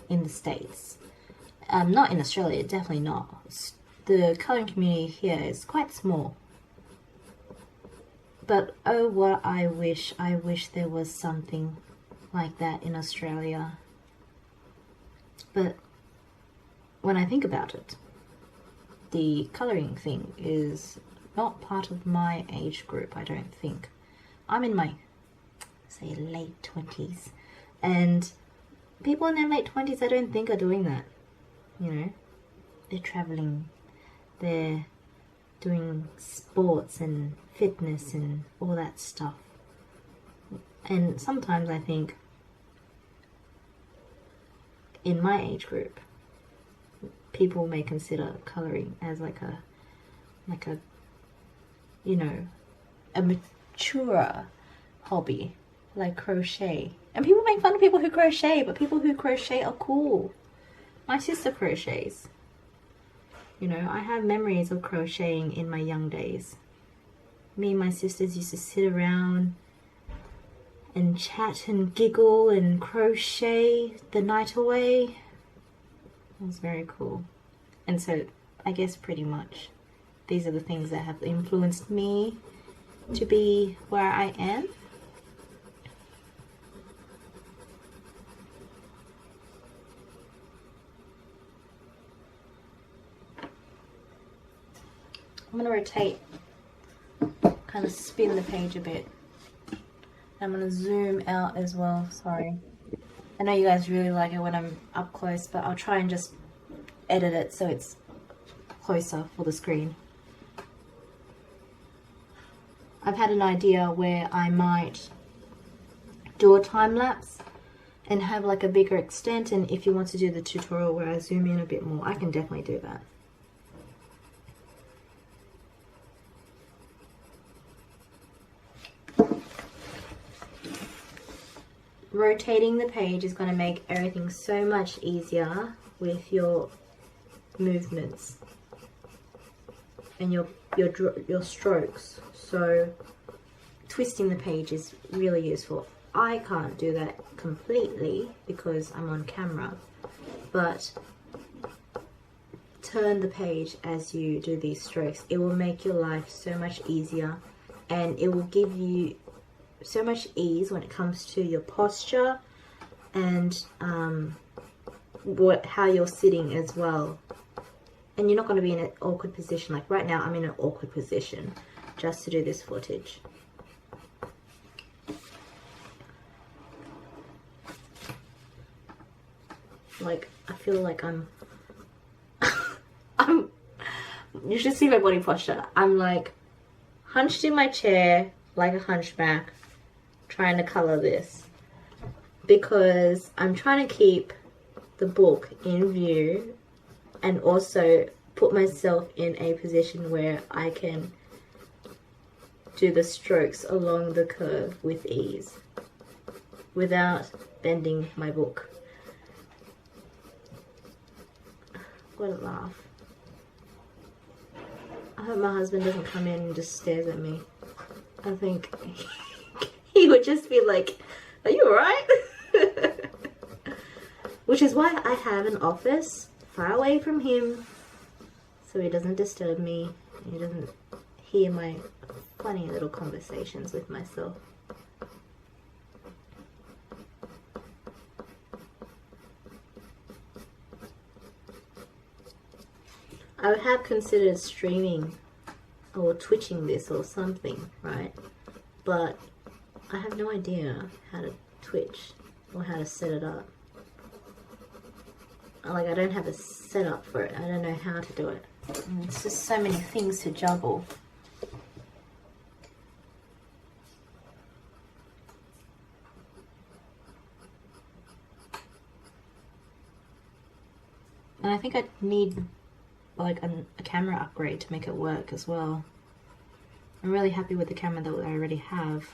in the States. Not in Australia, definitely not. The colouring community here is quite small. But oh, what I wish there was something like that in Australia. But when I think about it, the colouring thing is not part of my age group, I don't think. I'm in my, say, late 20s, and people in their late 20s I don't think are doing that. You know, they're traveling, they're doing sports and fitness and all that stuff. And sometimes I think in my age group, people may consider colouring as like a you know, a mature hobby, like crochet. And people make fun of people who crochet, but people who crochet are cool. My sister crochets. You know, I have memories of crocheting in my young days. Me and my sisters used to sit around and chat and giggle and crochet the night away. It was very cool. And so I guess pretty much these are the things that have influenced me to be where I am. I'm going to rotate, kind of spin the page a bit. I'm going to zoom out as well, sorry. I know you guys really like it when I'm up close, but I'll try and just edit it so it's closer for the screen. I've had an idea where I might do a time lapse and have like a bigger extent, and if you want to do the tutorial where I zoom in a bit more, I can definitely do that. Rotating the page is going to make everything so much easier with your movements and your strokes. So twisting the page is really useful. I can't do that completely because I'm on camera, but turn the page as you do these strokes. It will make your life so much easier, and it will give you so much ease when it comes to your posture and how you're sitting as well. And you're not going to be in an awkward position. Like right now I'm in an awkward position just to do this footage. Like I feel like I'm you should see my body posture. I'm like hunched in my chair like a hunchback, trying to color this because I'm trying to keep the book in view and also put myself in a position where I can do the strokes along the curve with ease without bending my book. What a laugh. I hope my husband doesn't come in and just stares at me. I think he would just be like, are you alright? Which is why I have an office far away from him, so he doesn't disturb me. He doesn't hear my funny little conversations with myself. I would have considered streaming or twitching this or something, right? But I have no idea how to twitch or how to set it up. Like, I don't have a setup for it. I don't know how to do it. And it's just so many things to juggle. And I think I need like a camera upgrade to make it work as well. I'm really happy with the camera that I already have.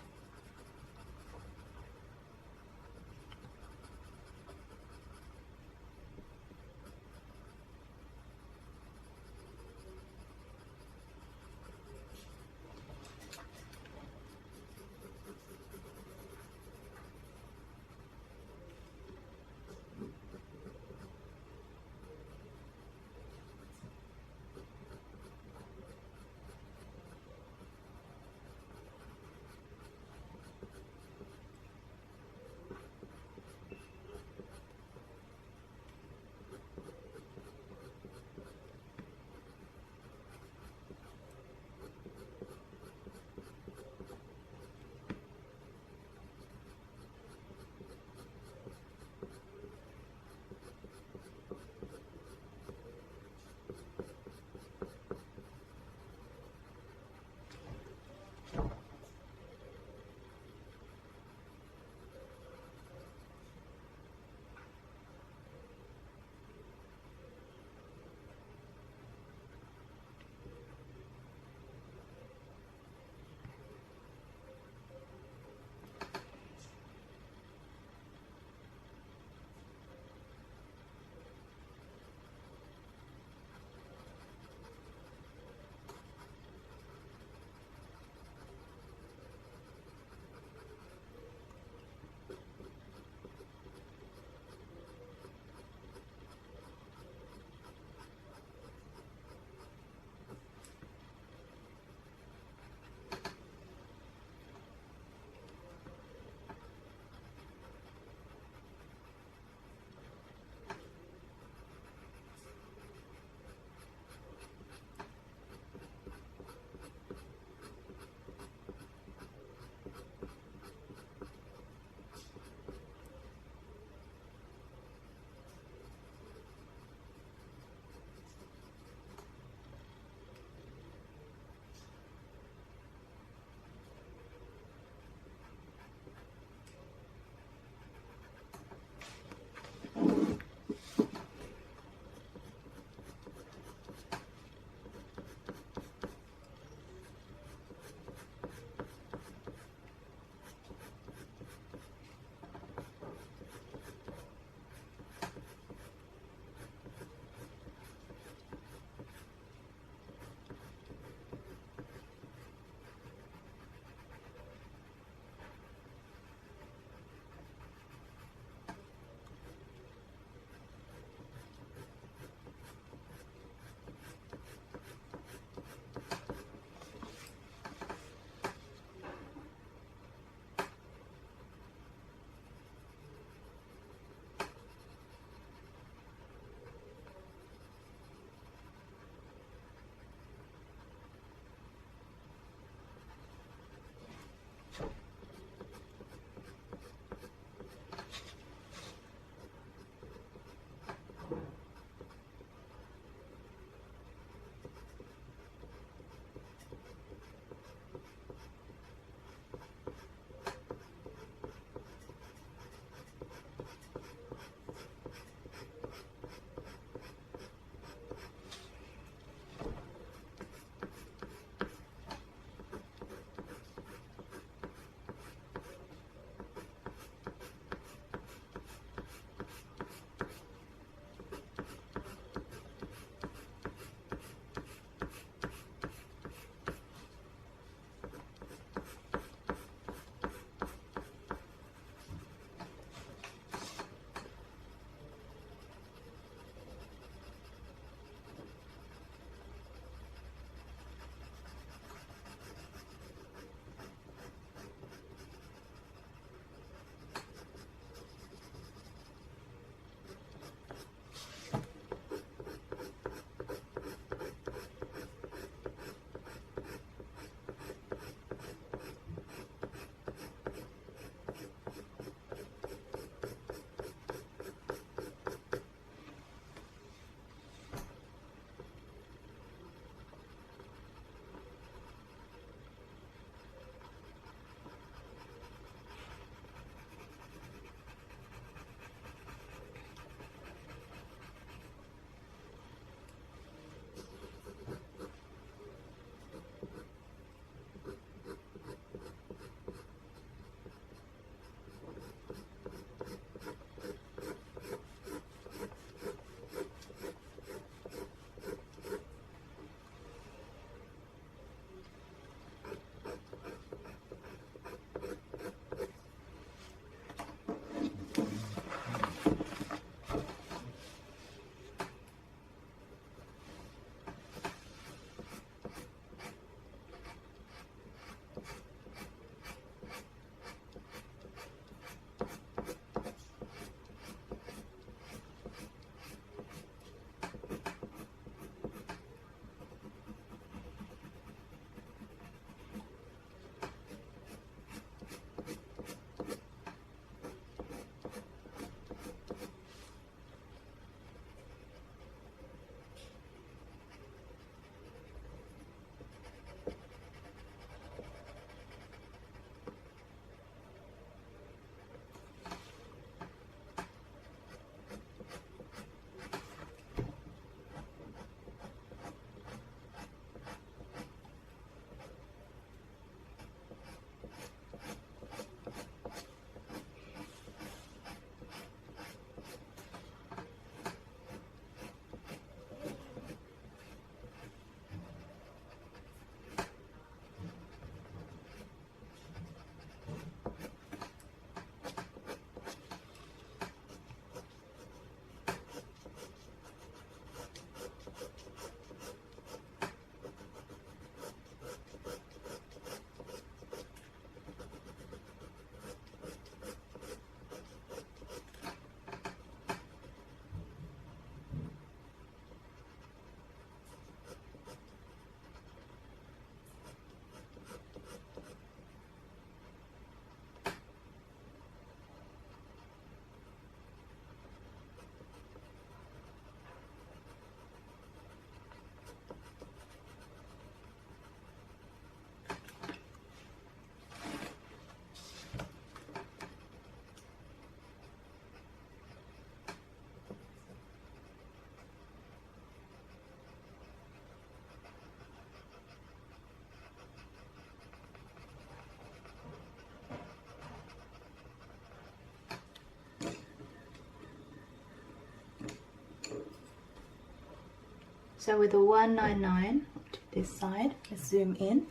So with a 199 to this side, let's zoom in.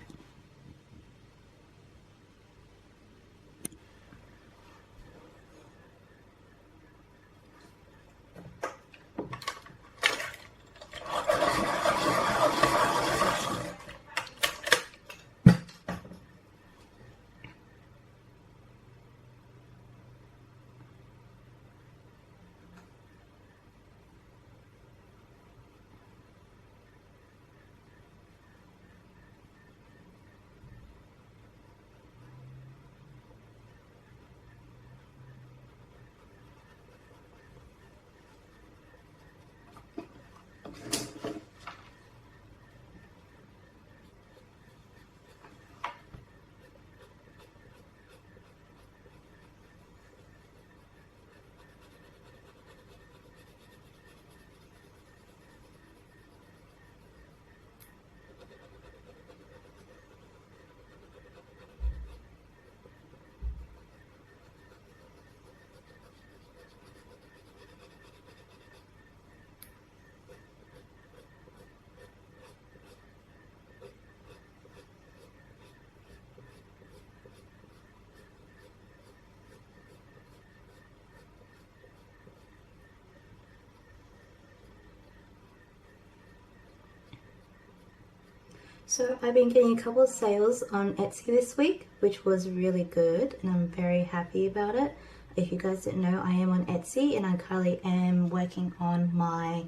So I've been getting a couple of sales on Etsy this week, which was really good, and I'm very happy about it. If you guys didn't know, I am on Etsy, and I currently am working on my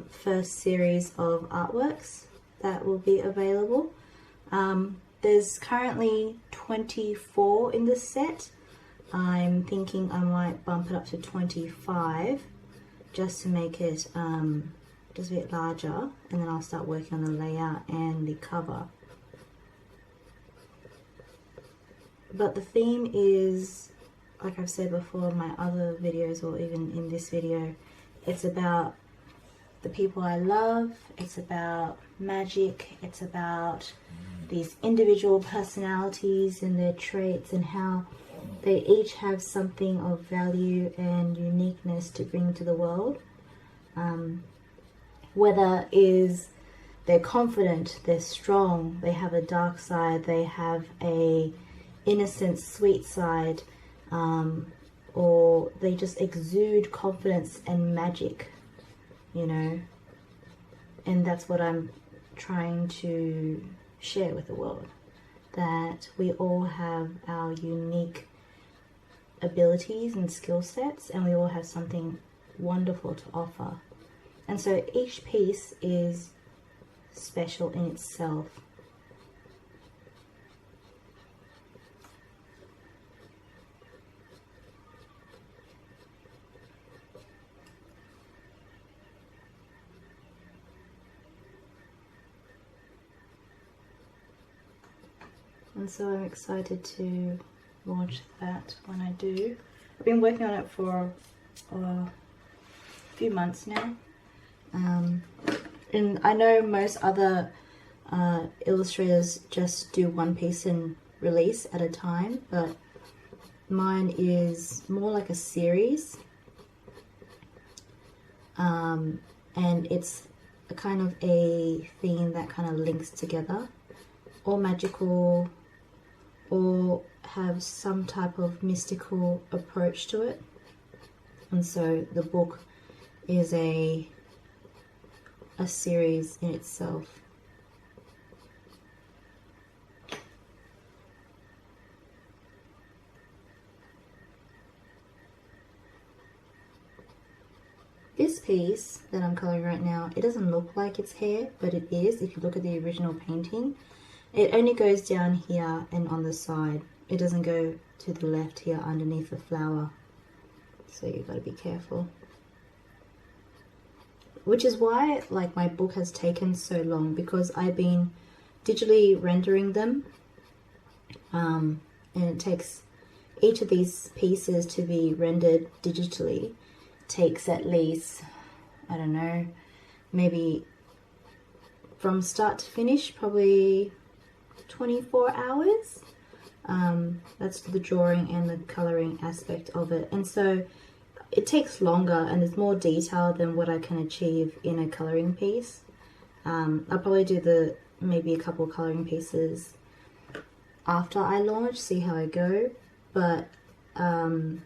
first series of artworks that will be available. There's currently 24 in this set. I'm thinking I might bump it up to 25 just to make it just a bit larger, and then I'll start working on the layout and the cover. But the theme is, like I've said before in my other videos or even in this video, it's about the people I love, it's about magic, it's about these individual personalities and their traits and how they each have something of value and uniqueness to bring to the world. Whether is they're confident, they're strong, they have a dark side, they have a innocent, sweet side, or they just exude confidence and magic, you know. And that's what I'm trying to share with the world, that we all have our unique abilities and skill sets, and we all have something wonderful to offer. And so each piece is special in itself. And so I'm excited to launch that when I do. I've been working on it for a few months now. And I know most other illustrators just do one piece and release at a time, but mine is more like a series, and it's a kind of a theme that kind of links together, or magical, or have some type of mystical approach to it. And so the book is a series in itself. This piece that I'm coloring right now, it doesn't look like it's hair, but it is. If you look at the original painting, it only goes down here and on the side. It doesn't go to the left here underneath the flower. So you've got to be careful. Which is why, like, my book has taken so long, because I've been digitally rendering them, and it takes each of these pieces to be rendered digitally takes at least, I don't know, maybe from start to finish, probably 24 hours. That's the drawing and the coloring aspect of it. And so it takes longer and is more detailed than what I can achieve in a colouring piece. I'll probably do maybe a couple of colouring pieces after I launch, see how I go. But the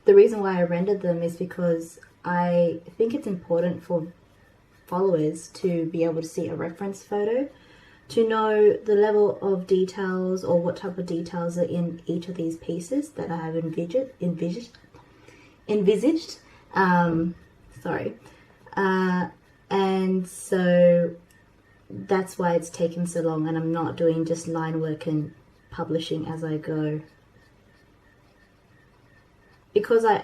reason why I rendered them is because I think it's important for followers to be able to see a reference photo, to know the level of details or what type of details are in each of these pieces that I have envisaged. And so that's why it's taken so long, and I'm not doing just line work and publishing as I go, because I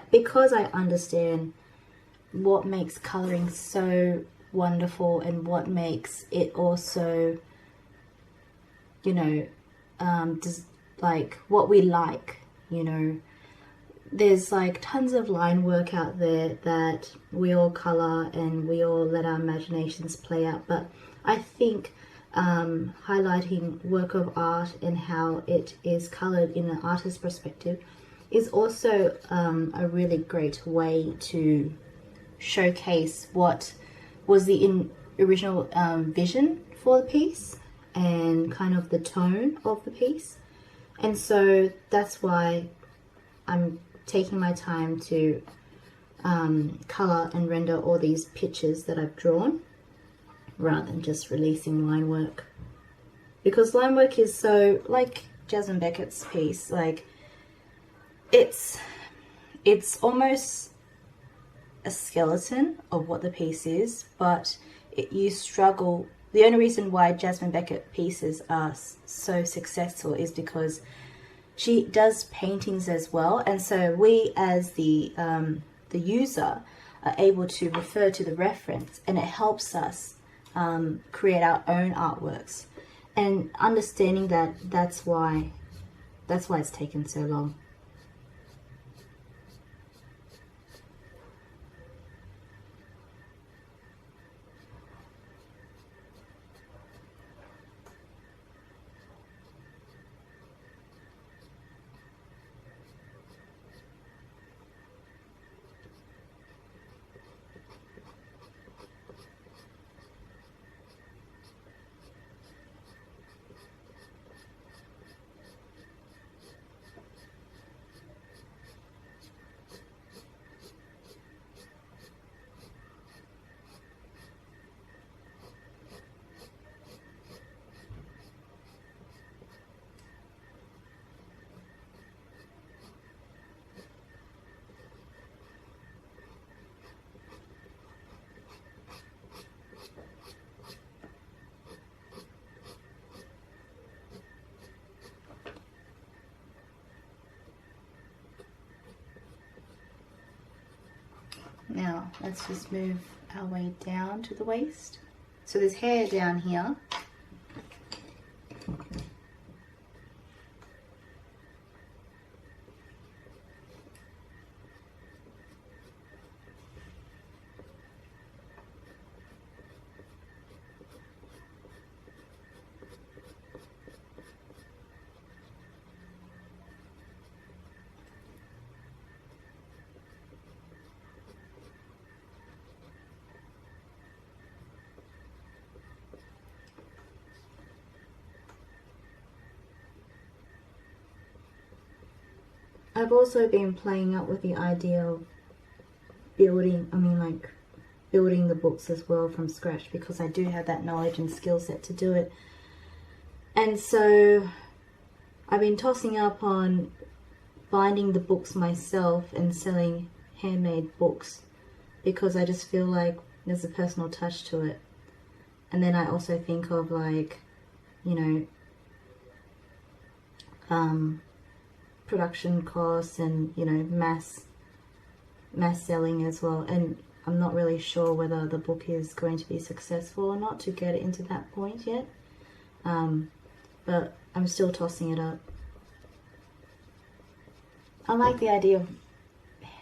understand what makes coloring so wonderful and what makes it also, you know, just like what we like, you know. There's like tons of line work out there that we all color and we all let our imaginations play out, but I think highlighting work of art and how it is colored in an artist's perspective is also a really great way to showcase what was the original vision for the piece and kind of the tone of the piece. And so that's why I'm taking my time to color and render all these pictures that I've drawn, rather than just releasing line work. Because line work is so, like Jasmine Beckett's piece, like it's almost a skeleton of what the piece is, but you struggle. The only reason why Jasmine Beckett pieces are so successful is because she does paintings as well, and so we as the user are able to refer to the reference, and it helps us create our own artworks. And understanding that's why it's taken so long. Now let's just move our way down to the waist. So there's hair down here. I've also been playing up with the idea of building the books as well from scratch, because I do have that knowledge and skill set to do it. And so I've been tossing up on binding the books myself and selling handmade books, because I just feel like there's a personal touch to it. And then I also think of, like, you know, production costs and, you know, mass selling as well. And I'm not really sure whether the book is going to be successful or not to get it into that point yet, but I'm still tossing it up. I like the idea of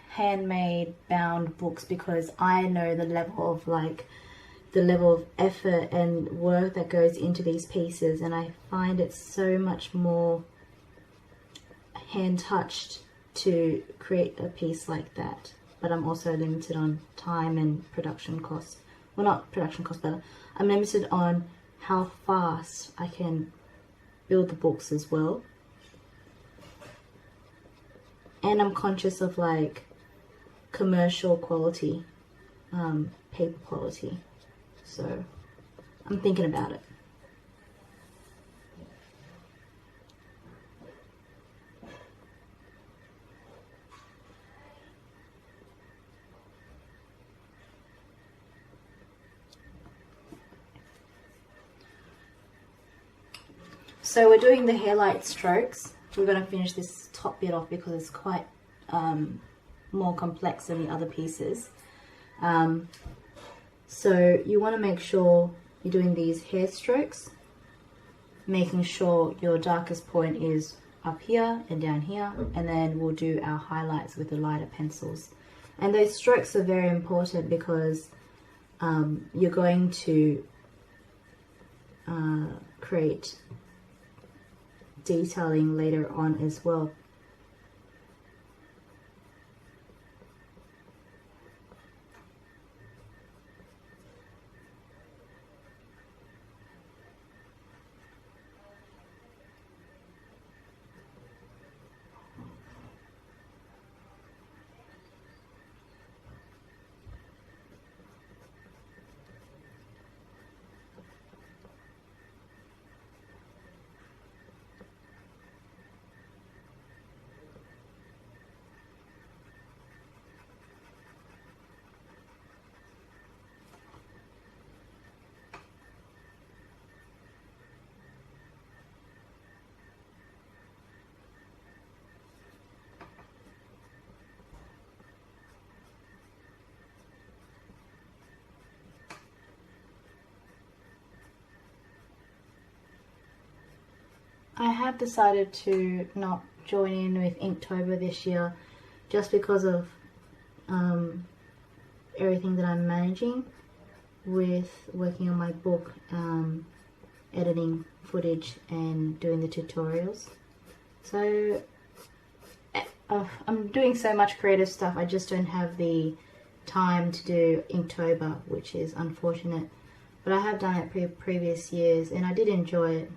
handmade bound books because I know the level of effort and work that goes into these pieces, and I find it so much more hand touched to create a piece like that. but I'm also limited on time and production costs. Well, not production costs, but I'm limited on how fast I can build the books as well. And I'm conscious of like commercial quality, paper quality. So I'm thinking about it. So we're doing the hairlight strokes. We're going to finish this top bit off because it's quite more complex than the other pieces. So you want to make sure you're doing these hair strokes, making sure your darkest point is up here and down here, and then we'll do our highlights with the lighter pencils. And those strokes are very important because you're going to create detailing later on as well. I have decided to not join in with Inktober this year just because of everything that I'm managing with working on my book, editing footage and doing the tutorials. So I'm doing so much creative stuff, I just don't have the time to do Inktober, which is unfortunate. But I have done it previous years and I did enjoy it.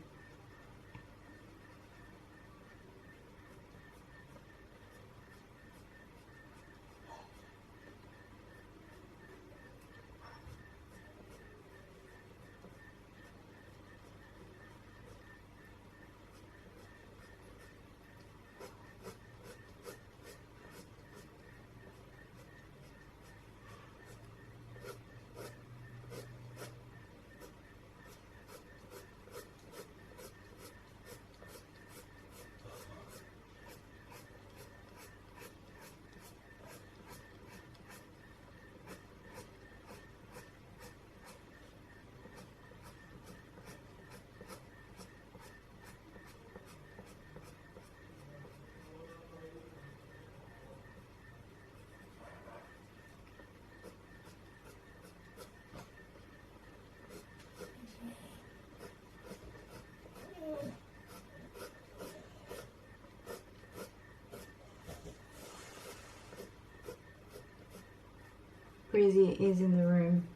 Breezy is in the room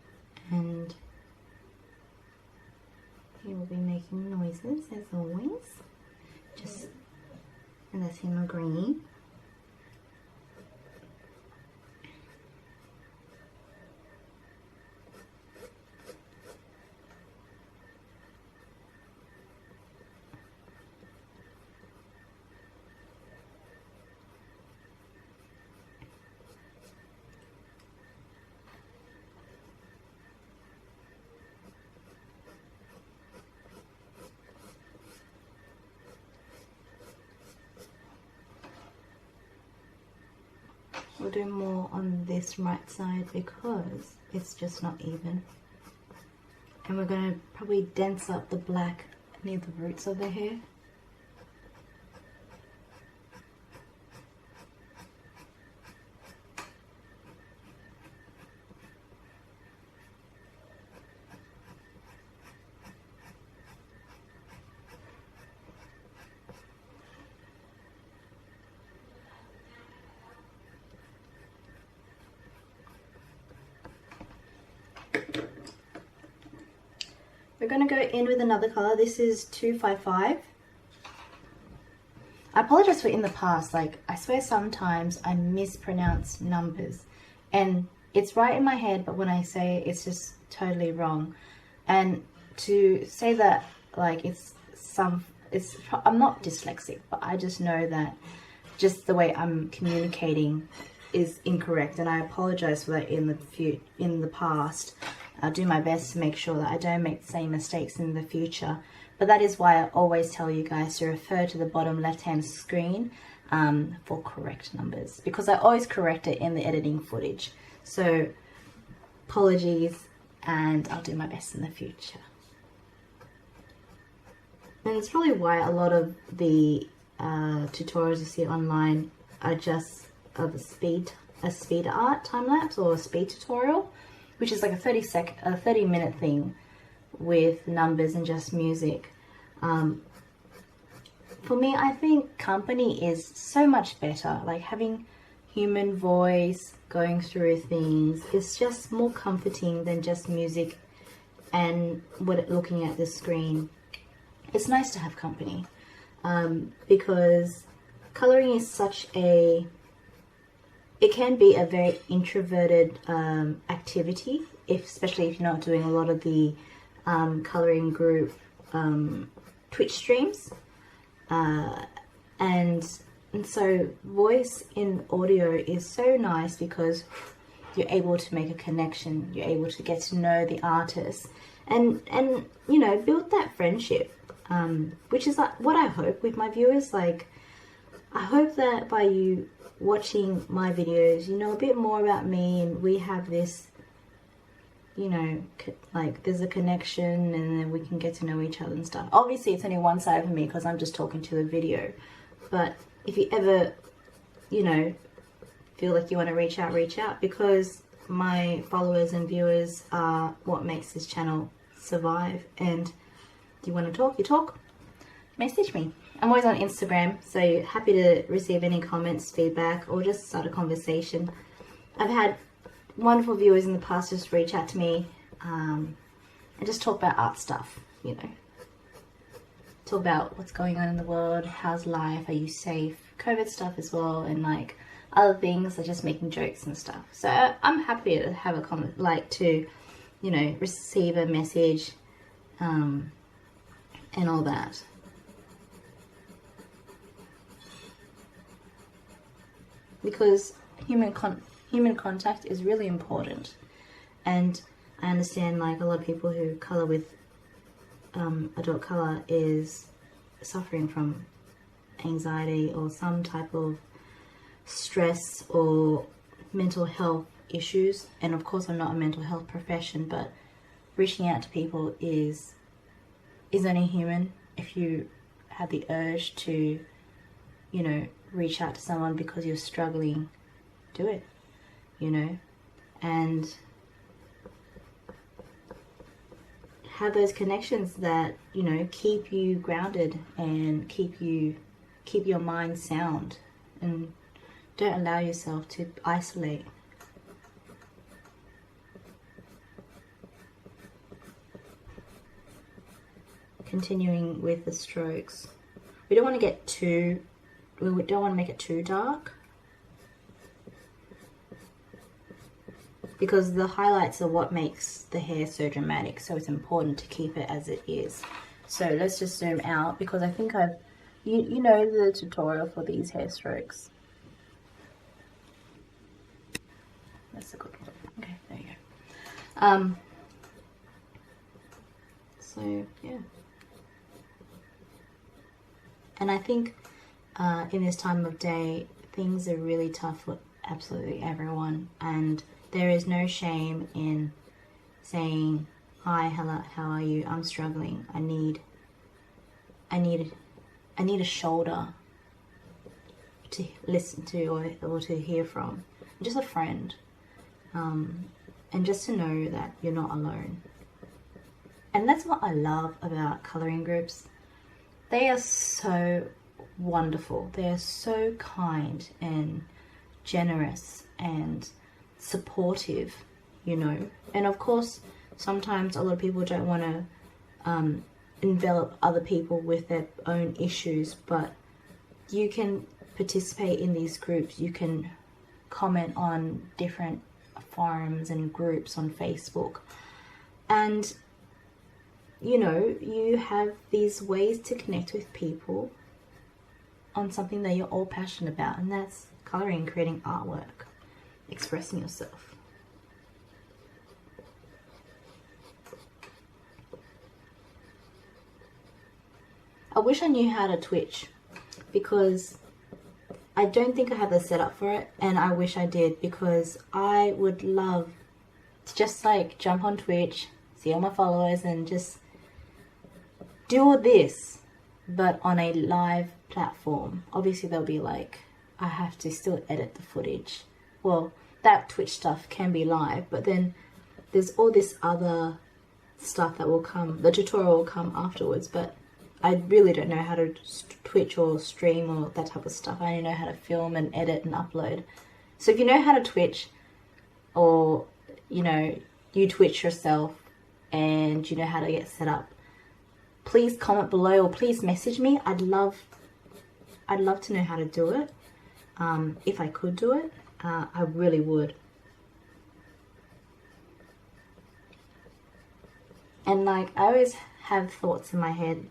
and he will be making noises as always. And that's him agreeing. We'll do more on this right side because it's just not even. And we're going to probably dense up the black near the roots of the hair. we're going to go in with another color. This is 255. I apologize for in the past, like I swear sometimes I mispronounce numbers and it's right in my head, but when I say it, it's just totally wrong. And to say that like I'm not dyslexic, but I just know that just the way I'm communicating is incorrect, and I apologize for that in the past. I'll do my best to make sure that I don't make the same mistakes in the future. But that is why I always tell you guys to refer to the bottom left-hand screen for correct numbers, because I always correct it in the editing footage. So apologies, and I'll do my best in the future. And it's probably why a lot of the tutorials you see online are just of a speed art time lapse or a speed tutorial, which is like a 30-minute thing with numbers and just music. For me, I think company is so much better. Like having human voice going through things is just more comforting than just music and looking at the screen. It's nice to have company because coloring is it can be a very introverted activity, especially if you're not doing a lot of the coloring group Twitch streams, and so voice in audio is so nice because you're able to make a connection, you're able to get to know the artist and you know, build that friendship, which is like what I hope with my viewers. Like I hope that by you watching my videos, you know a bit more about me, and we have this, you know, like there's a connection, and then we can get to know each other and stuff. Obviously it's only one side of me because I'm just talking to the video, but if you ever, you know, feel like you want to reach out, because my followers and viewers are what makes this channel survive. And do you want to talk, you talk, message me. I'm always on Instagram, so happy to receive any comments, feedback, or just start a conversation. I've had wonderful viewers in the past just reach out to me and just talk about art stuff, you know. Talk about what's going on in the world, how's life, are you safe, COVID stuff as well, and like other things, like just making jokes and stuff. So I'm happy to have a comment, like to, you know, receive a message and all that. Because human contact is really important, and I understand like a lot of people who color with adult color is suffering from anxiety or some type of stress or mental health issues. And of course I'm not a mental health profession, but reaching out to people is only human. If you have the urge to, you know, reach out to someone because you're struggling, do it, you know, and have those connections that, you know, keep you grounded and keep your mind sound, and don't allow yourself to isolate. Continuing with the strokes, we don't want to make it too dark, because the highlights are what makes the hair so dramatic, so it's important to keep it as it is. So let's just zoom out, because I think you know the tutorial for these hair strokes. That's a good one. Okay, there you go. So yeah, and I think in this time of day, things are really tough for absolutely everyone, and there is no shame in saying, hi, hello, how are you? I'm struggling. I need a shoulder to listen to or to hear from. Just a friend. And just to know that you're not alone. And that's what I love about coloring groups. They are so wonderful. They are so kind and generous and supportive, you know. And of course, sometimes a lot of people don't want to envelop other people with their own issues, but you can participate in these groups. You can comment on different forums and groups on Facebook, and you know, you have these ways to connect with people on something that you're all passionate about, and that's coloring, creating artwork, expressing yourself. I wish I knew how to Twitch, because I don't think I have the setup for it, and I wish I did, because I would love to just like jump on Twitch, see all my followers, and just do all this, but on a live platform. Obviously there'll be like, I have to still edit the footage. Well, that Twitch stuff can be live, but then there's all this other stuff that will come, the tutorial will come afterwards, but I really don't know how to Twitch or stream or that type of stuff. I only know how to film and edit and upload. So if you know how to Twitch, or you know, you Twitch yourself and you know how to get set up, please comment below or please message me. I'd love to know how to do it. If I could do it, I really would. And like, I always have thoughts in my head.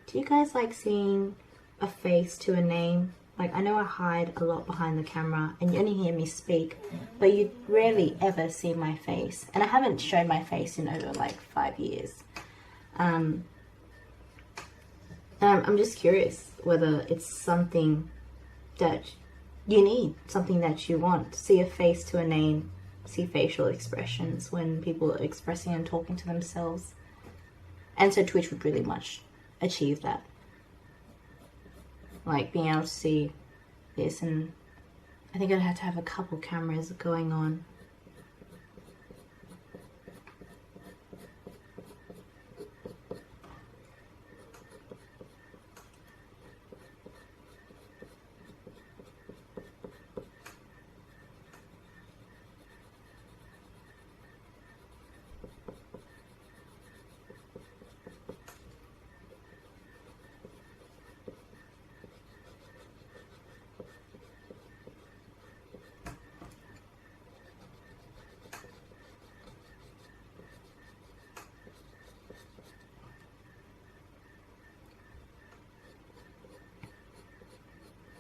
Do you guys like seeing a face to a name? Like, I know I hide a lot behind the camera and you only hear me speak, but you rarely ever see my face. And I haven't shown my face in over like 5 years. I'm just curious whether it's something that you need, something that you want. See a face to a name, see facial expressions when people are expressing and talking to themselves. And so Twitch would really much achieve that. Like being able to see this, and I think I'd have to have a couple cameras going on.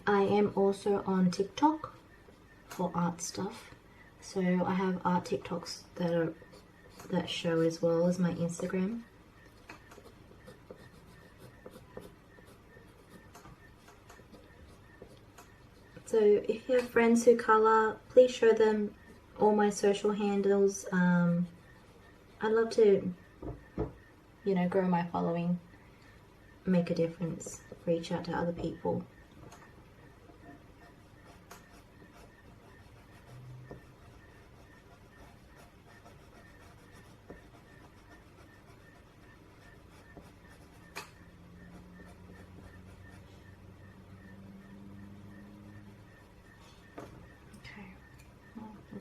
I am also on TikTok for art stuff, so I have art TikToks that show as well as my Instagram. So if you have friends who color, please show them all my social handles. I'd love to, you know, grow my following, make a difference, reach out to other people.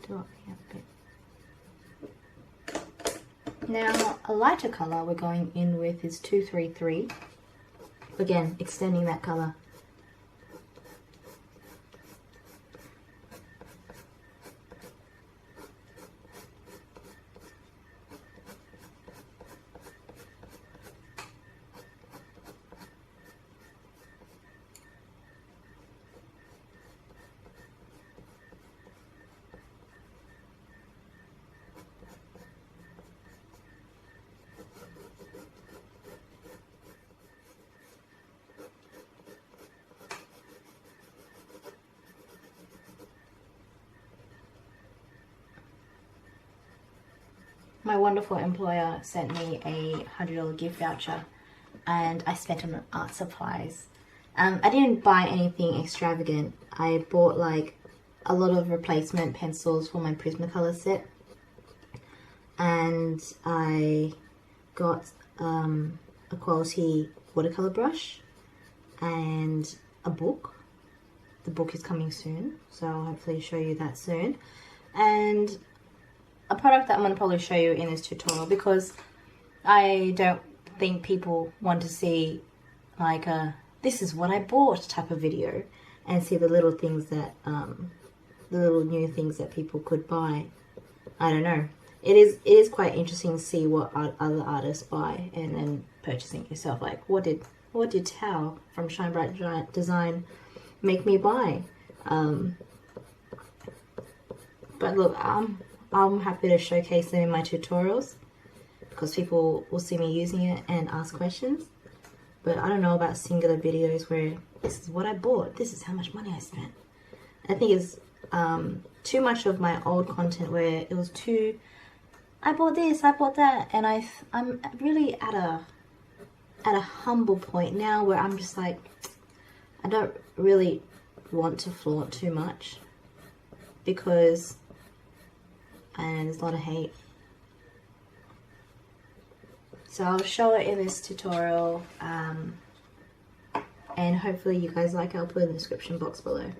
Do up here a bit. Now a lighter color we're going in with is 233. Again, extending that color. My wonderful employer sent me a $100 gift voucher and I spent on art supplies. I didn't buy anything extravagant. I bought like a lot of replacement pencils for my Prismacolor set, and I got a quality watercolor brush and a book. The book is coming soon, so I'll hopefully show you that soon. And a product that I'm going to probably show you in this tutorial, because I don't think people want to see like a this is what I bought type of video, and see the little things that the little new things that people could buy. I don't know. It is quite interesting to see what other artists buy and then purchasing it yourself. Like what did Tao from Shine Bright Design make me buy? But look, I'm happy to showcase them in my tutorials because people will see me using it and ask questions. But I don't know about singular videos where this is what I bought, this is how much money I spent. I think it's too much of my old content where it was too, I bought this, I bought that, and I'm really at a humble point now where I'm just like, I don't really want to flaunt too much because there's a lot of hate. So I'll show it in this tutorial, and hopefully you guys like it. I'll put it in the description box below.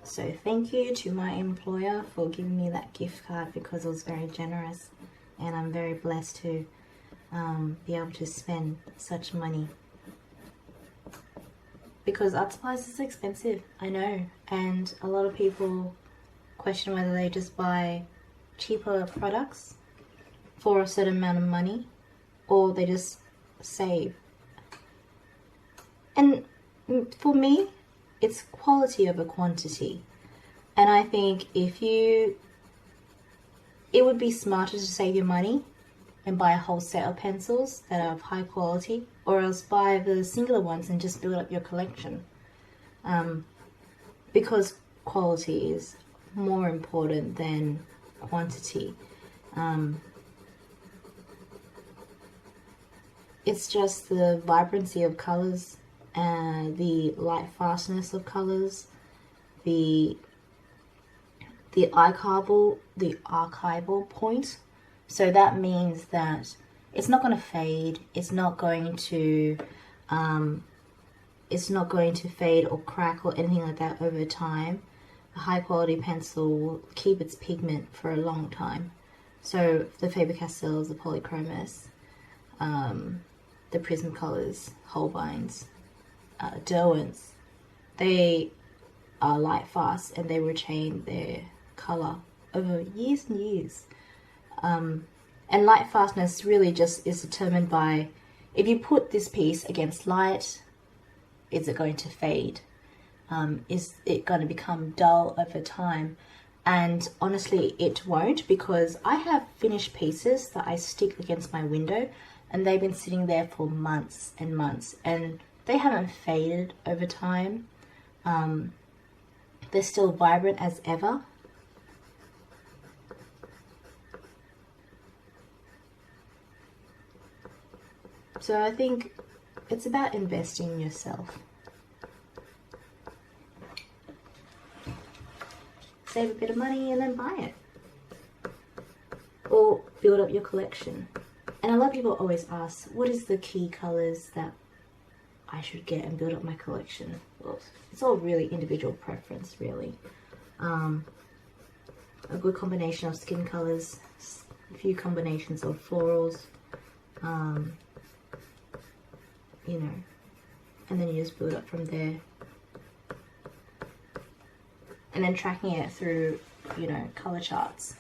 So thank you to my employer for giving me that gift card because it was very generous, and I'm very blessed to be able to spend such money. Because art supplies is expensive, I know, and a lot of people question whether they just buy cheaper products for a certain amount of money or they just save. And for me, it's quality over quantity. And I think it would be smarter to save your money and buy a whole set of pencils that are of high quality, or else buy the singular ones and just build up your collection. Because quality is more important than quantity. It's just the vibrancy of colors, the light fastness of colors, the archival point. So that means that it's not going to fade. It's not going to fade or crack or anything like that over time. A high quality pencil will keep its pigment for a long time. So the Faber Castells, the Polychromos, the Prismacolors, Holbeins, Derwents, they are light fast and they retain their color over years and years. And light fastness really just is determined by, if you put this piece against light, is it going to fade? Is it going to become dull over time? And honestly, it won't, because I have finished pieces that I stick against my window and they've been sitting there for months and months and they haven't faded over time. They're still vibrant as ever. So I think it's about investing in yourself. Save a bit of money and then buy it. Or build up your collection. And a lot of people always ask, what is the key colours that I should get and build up my collection? Well, it's all really individual preference, really. A good combination of skin colours, a few combinations of florals, you know, and then you just build up from there. And then tracking it through, you know, colour charts,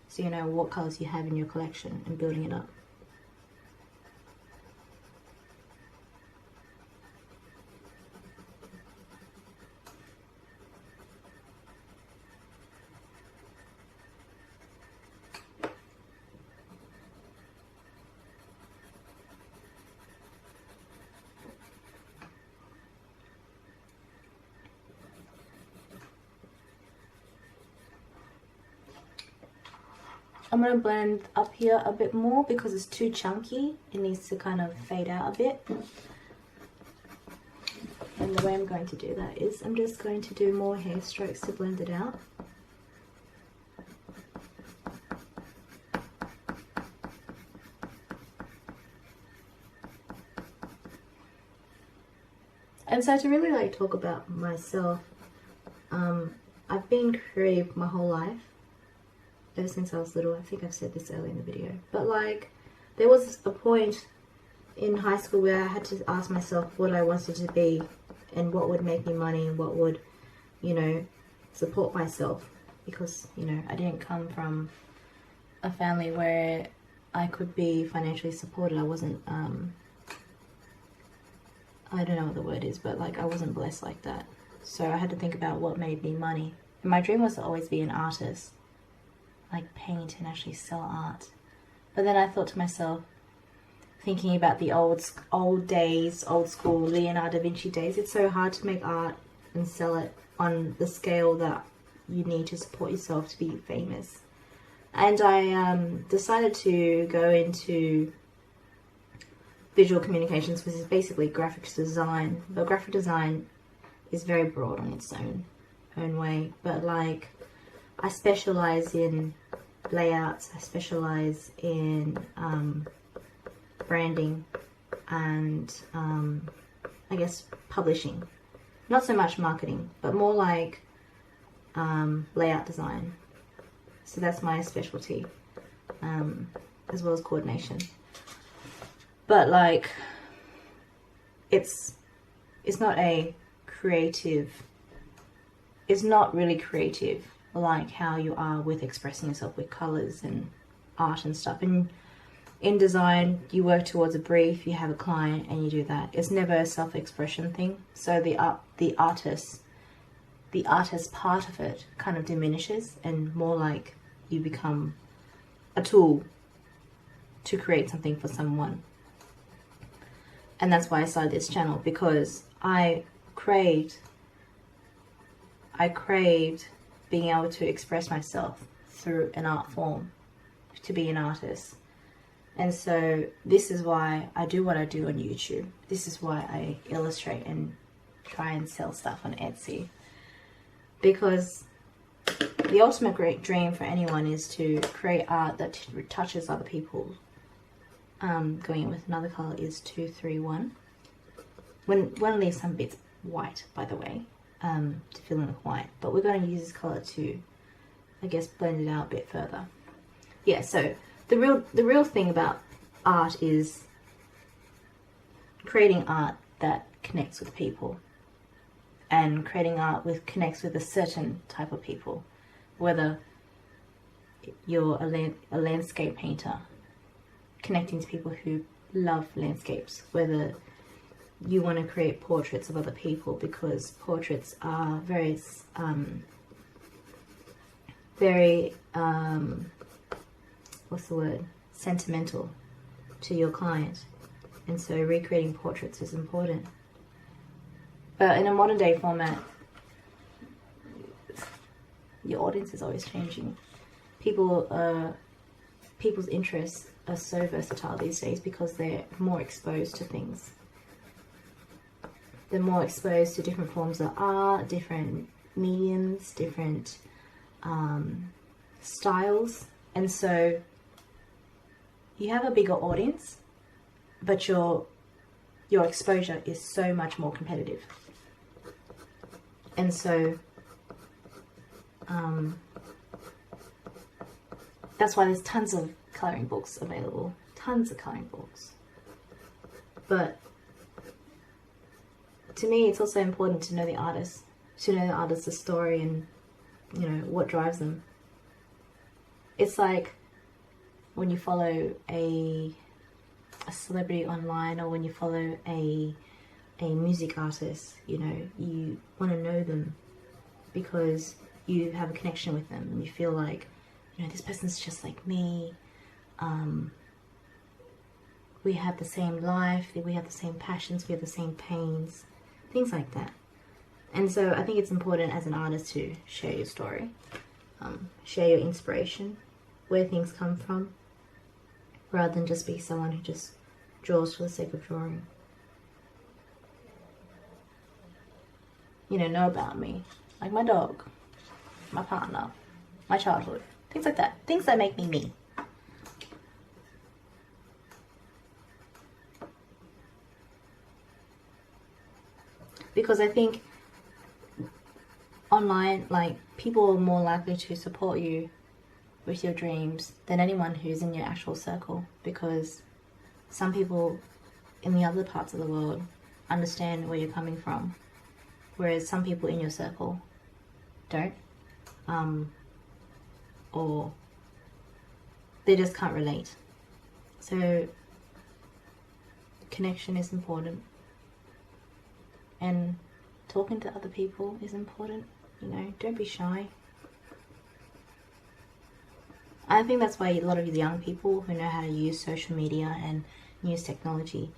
so you know what colours you have in your collection and building it up. I'm going to blend up here a bit more because it's too chunky. It needs to kind of fade out a bit. And the way I'm going to do that is I'm just going to do more hair strokes to blend it out. And so to really like talk about myself, I've been creative my whole life, ever since I was little. I think I've said this earlier in the video, but like there was a point in high school where I had to ask myself what I wanted to be and what would make me money and what would, you know, support myself, because, you know, I didn't come from a family where I could be financially supported. I wasn't, I don't know what the word is, but like I wasn't blessed like that. So I had to think about what made me money. And my dream was to always be an artist, like paint and actually sell art. But then I thought to myself, thinking about the old days, old school Leonardo da Vinci days, it's so hard to make art and sell it on the scale that you need to support yourself to be famous. And I decided to go into visual communications, which is basically graphics design. But graphic design is very broad on its own way. But like, I specialize in layouts, I specialize in branding and I guess publishing. Not so much marketing, but more like layout design. So that's my specialty, as well as coordination. But like, it's not a creative, it's not really creative like how you are with expressing yourself with colors and art and stuff. And in design, you work towards a brief, you have a client and you do that. It's never a self-expression thing. So the artist part of it kind of diminishes, and more like you become a tool to create something for someone. And that's why I started this channel, because I craved being able to express myself through an art form, to be an artist. And so this is why I do what I do on YouTube. This is why I illustrate and try and sell stuff on Etsy. Because the ultimate great dream for anyone is to create art that touches other people. Going in with another color is 231. When I leave some bits white, by the way, to fill in with white. But we're going to use this color to, I guess, blend it out a bit further. Yeah, so the real thing about art is creating art that connects with people, and creating art connects with a certain type of people, whether you're a landscape painter, connecting to people who love landscapes, whether you want to create portraits of other people, because portraits are very what's the word, sentimental to your client, and so recreating portraits is important. But in a modern day format, your audience is always changing. People's interests are so versatile these days because they're more exposed to things. They're more exposed to different forms of art, different mediums, different styles, and so you have a bigger audience, but your exposure is so much more competitive. And so that's why there's tons of coloring books available, tons of coloring books. But to me, it's also important to know the artist, the story, and you know what drives them. It's like when you follow a celebrity online, or when you follow a music artist, you know, you want to know them because you have a connection with them and you feel like, you know, this person's just like me. We have the same life, we have the same passions, we have the same pains, things like that. And so I think it's important as an artist to share your story, share your inspiration, where things come from, rather than just be someone who just draws for the sake of drawing. You know about me, like my dog, my partner, my childhood, things like that, things that make me me. Because I think online, like, people are more likely to support you with your dreams than anyone who's in your actual circle, because some people in the other parts of the world understand where you're coming from, whereas some people in your circle don't, or they just can't relate. So connection is important, and talking to other people is important. Don't be shy. I think that's why a lot of young people who know how to use social media and use technology,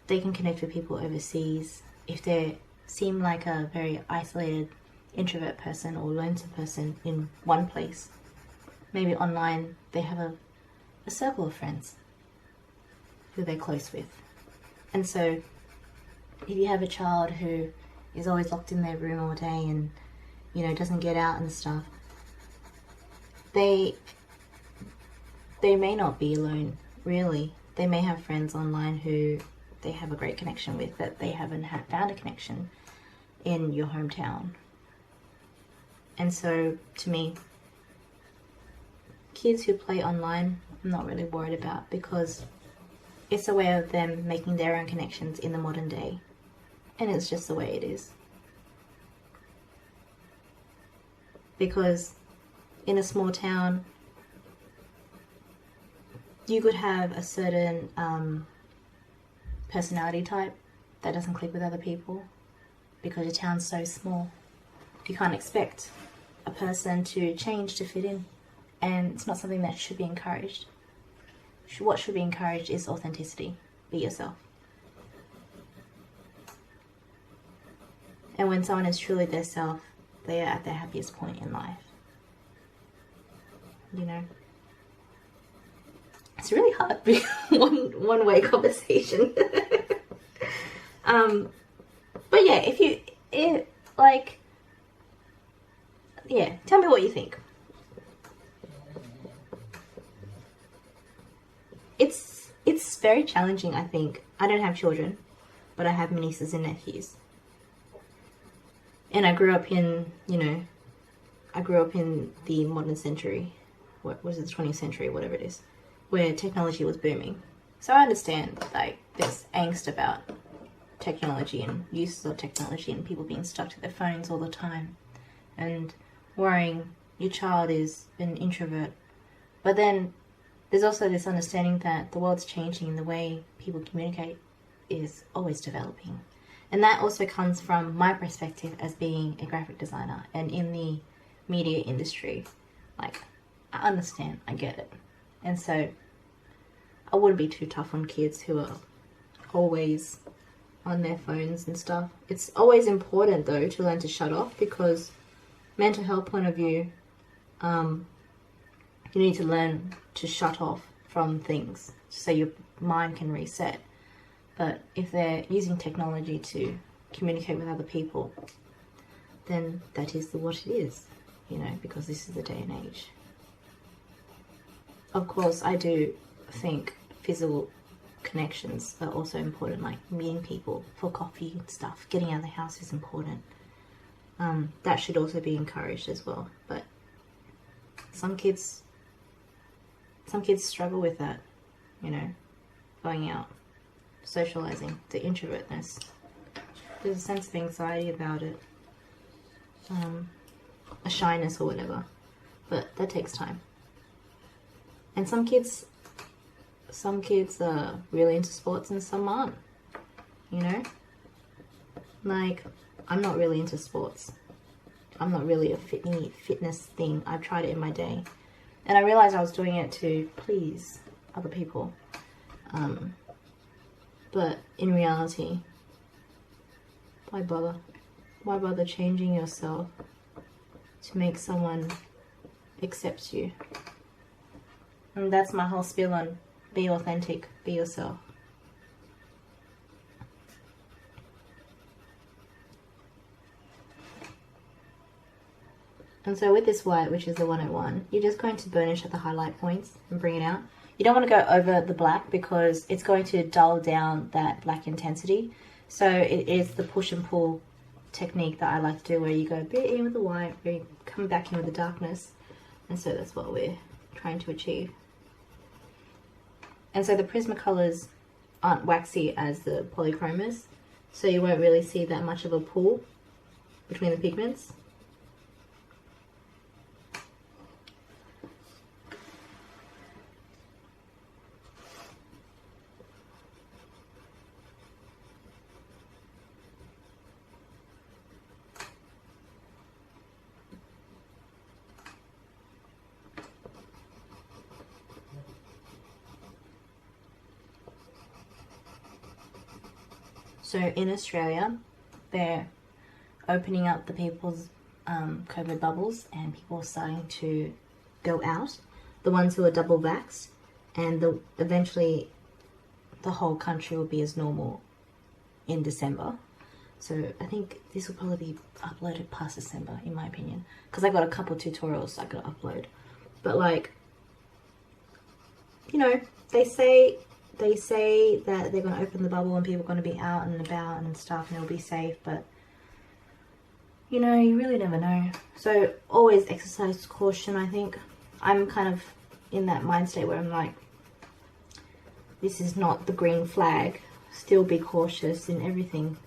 they can connect with people overseas. If they seem like a very isolated introvert person or lonesome person in one place, maybe online they have a circle of friends who they're close with. And so if you have a child who is always locked in their room all day and doesn't get out and stuff, they may not be alone, really. They may have friends online who they have a great connection with, that they haven't found a connection in your hometown. And so, to me, kids who play online, I'm not really worried about, because it's a way of them making their own connections in the modern day. And it's just the way it is. Because in a small town, you could have a certain personality type that doesn't click with other people, because your town's so small. You can't expect a person to change to fit in, and it's not something that should be encouraged. What should be encouraged is authenticity. Be yourself. And when someone is truly their self, they are at their happiest point in life. It's really hard being one-way conversation. But yeah, tell me what you think. It's very challenging, I think. I don't have children, but I have nieces and nephews. And I grew up in the modern century. What was it, the 20th century, whatever it is, where technology was booming. So I understand, there's angst about technology and uses of technology and people being stuck to their phones all the time and worrying your child is an introvert. But then there's also this understanding that the world's changing and the way people communicate is always developing. And that also comes from my perspective as being a graphic designer and in the media industry. I understand, I get it. And so I wouldn't be too tough on kids who are always on their phones and stuff. It's always important, though, to learn to shut off, because mental health point of view, you need to learn to shut off from things so your mind can reset. But if they're using technology to communicate with other people, then that is what it is, because this is the day and age. Of course, I do think physical connections are also important, like meeting people for coffee and stuff. Getting out of the house is important. That should also be encouraged as well. But some kids struggle with that, going out, socializing, the introvertness. There's a sense of anxiety about it, a shyness or whatever, but that takes time. And some kids are really into sports and some aren't, I'm not really into sports. I'm not really a fitness thing. I've tried it in my day, and I realized I was doing it to please other people. But in reality, why bother? Why bother changing yourself to make someone accept you? And that's my whole spiel on be authentic, be yourself. And so with this white, which is the 101, you're just going to burnish at the highlight points and bring it out. You don't want to go over the black because it's going to dull down that black intensity. So it is the push and pull technique that I like to do, where you go a bit in with the white, where you come back in with the darkness. And so that's what we're trying to achieve. And so the Prismacolors aren't waxy as the polychromos, so you won't really see that much of a pull between the pigments. So in Australia, they're opening up the people's COVID bubbles, and people are starting to go out, the ones who are double vaxxed, and eventually the whole country will be as normal in December. So I think this will probably be uploaded past December, in my opinion, because I got a couple tutorials I got to upload. But like, you know, they say that they're going to open the bubble and people are going to be out and about and stuff and it'll be safe, but you know, you really never know. So always exercise caution. I think I'm kind of in that mind state where I'm like, this is not the green flag, still be cautious in everything.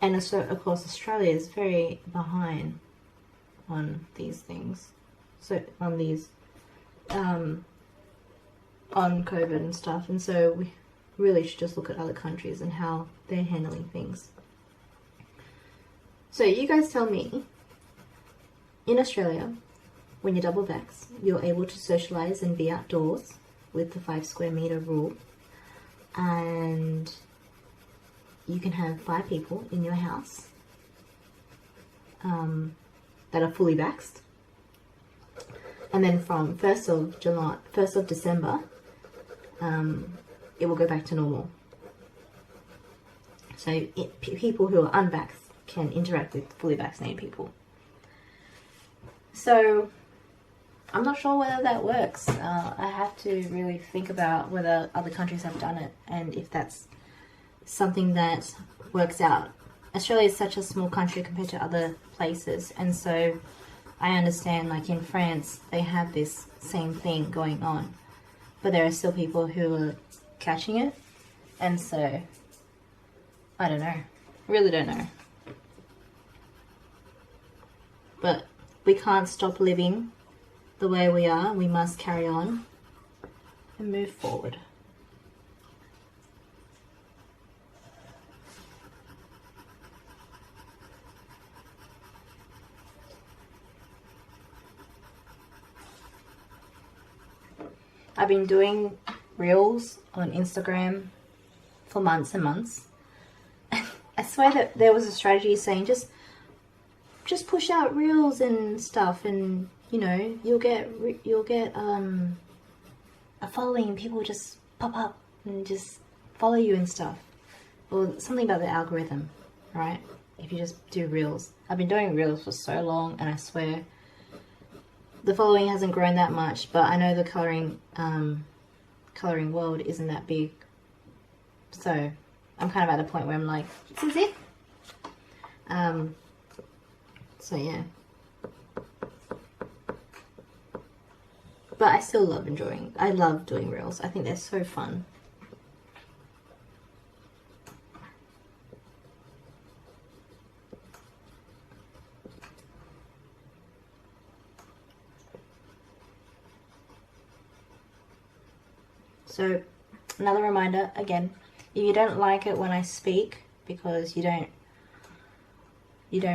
And so of course Australia is very behind on these things, so on these on COVID and stuff, and so we really should just look at other countries and how they're handling things. So you guys tell me, in Australia, when you're double vax, you're able to socialise and be outdoors with the 5 square metre rule, and you can have 5 people in your house that are fully vaxxed, and then from 1st of December, it will go back to normal. So people who are unvaxxed can interact with fully vaccinated people. So I'm not sure whether that works. I have to really think about whether other countries have done it and if that's something that works out. Australia is such a small country compared to other places, and so I understand, like in France, they have this same thing going on, but there are still people who are catching it, and so I don't know, really don't know. But we can't stop living the way we are. We must carry on and move forward. I've been doing reels on Instagram for months and months. I swear that there was a strategy saying just push out reels and stuff, and you know, you'll get a following, and people just pop up and just follow you and stuff, or something about the algorithm, right? If you just do reels. I've been doing reels for so long, and I swear the following hasn't grown that much, but I know the coloring world isn't that big, so I'm kind of at a point where I'm like, this is it. So yeah, but I still love doing reels. I think they're so fun. So another reminder again, if you don't like it when I speak because you don't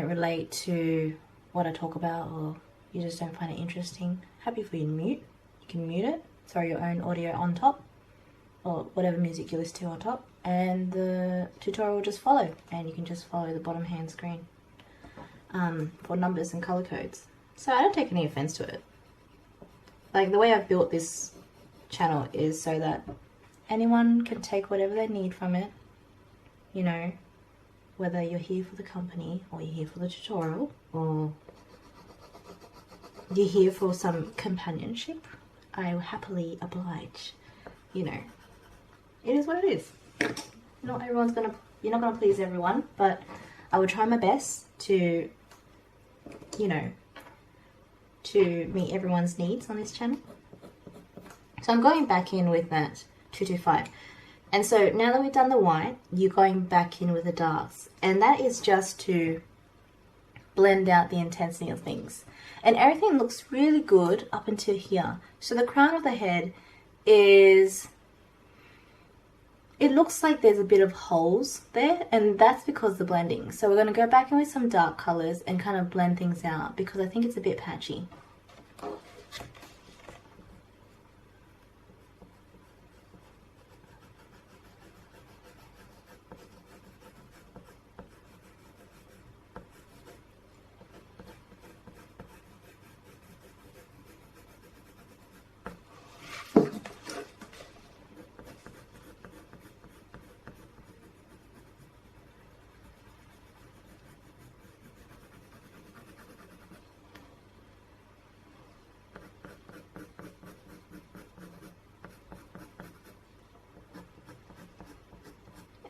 relate to what I talk about, or you just don't find it interesting, happy for you to mute. You can mute it, throw your own audio on top, or whatever music you listen to on top, and the tutorial will just follow, and you can just follow the bottom hand screen for numbers and color codes. So I don't take any offense to it. like the way I've built this channel is so that anyone can take whatever they need from it, you know, whether you're here for the company or you're here for the tutorial or you're here for some companionship. I will happily oblige, you know. It is what it is. Not everyone's gonna, you're not gonna please everyone, but I will try my best to, you know, to meet everyone's needs on this channel. So I'm going back in with that 225. And so now that we've done the white, you're going back in with the darks. And that is just to blend out the intensity of things. And everything looks really good up until here. So the crown of the head is, it looks like there's a bit of holes there, and that's because of the blending. So we're going to go back in with some dark colors and kind of blend things out because I think it's a bit patchy.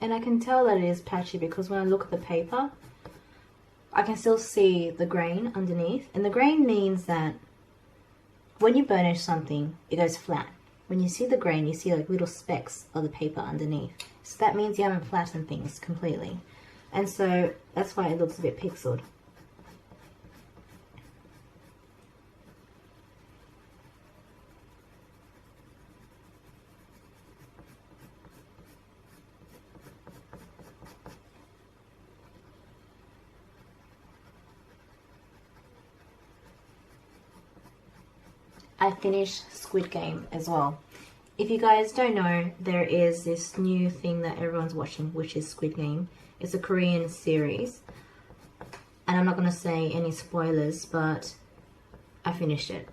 And I can tell that it is patchy because when I look at the paper, I can still see the grain underneath. And the grain means that when you burnish something, it goes flat. When you see the grain, you see like little specks of the paper underneath. So that means you haven't flattened things completely. And so that's why it looks a bit pixeled. I finished Squid Game as well. If you guys don't know, there is this new thing that everyone's watching, which is Squid Game. It's a Korean series. And I'm not going to say any spoilers, but I finished it.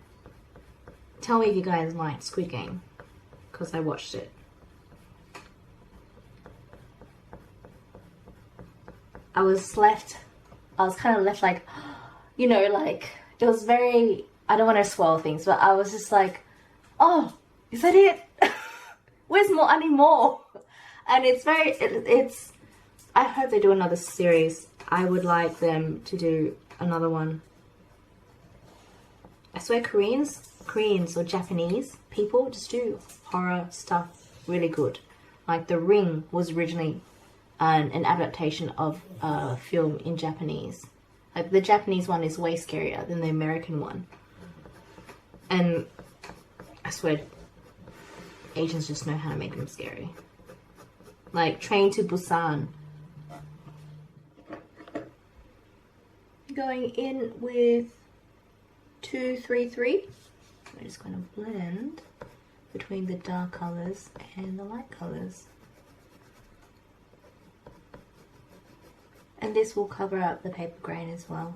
Tell me if you guys liked Squid Game, because I watched it. I was kind of left like, you know, like, it was very, I don't want to spoil things, but I was just like, oh, is that it? Where's more anymore? And it's very, it's, I hope they do another series. I would like them to do another one. I swear Koreans or Japanese people just do horror stuff really good. Like The Ring was originally an adaptation of a film in Japanese. Like the Japanese one is way scarier than the American one. And I swear Asians just know how to make them scary. Like Train to Busan. Going in with 233. We're just going to blend between the dark colors and the light colors. And this will cover up the paper grain as well.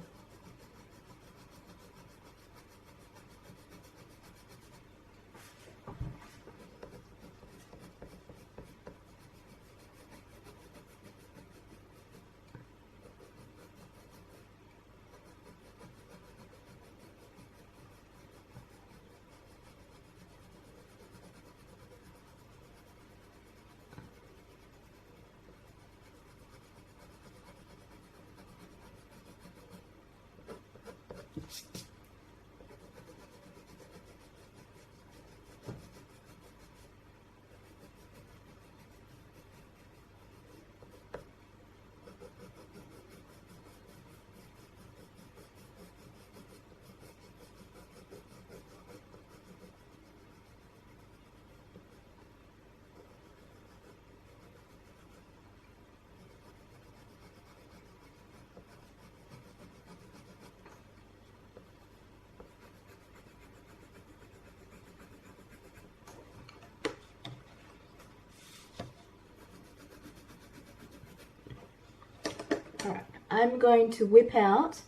Alright, I'm going to whip out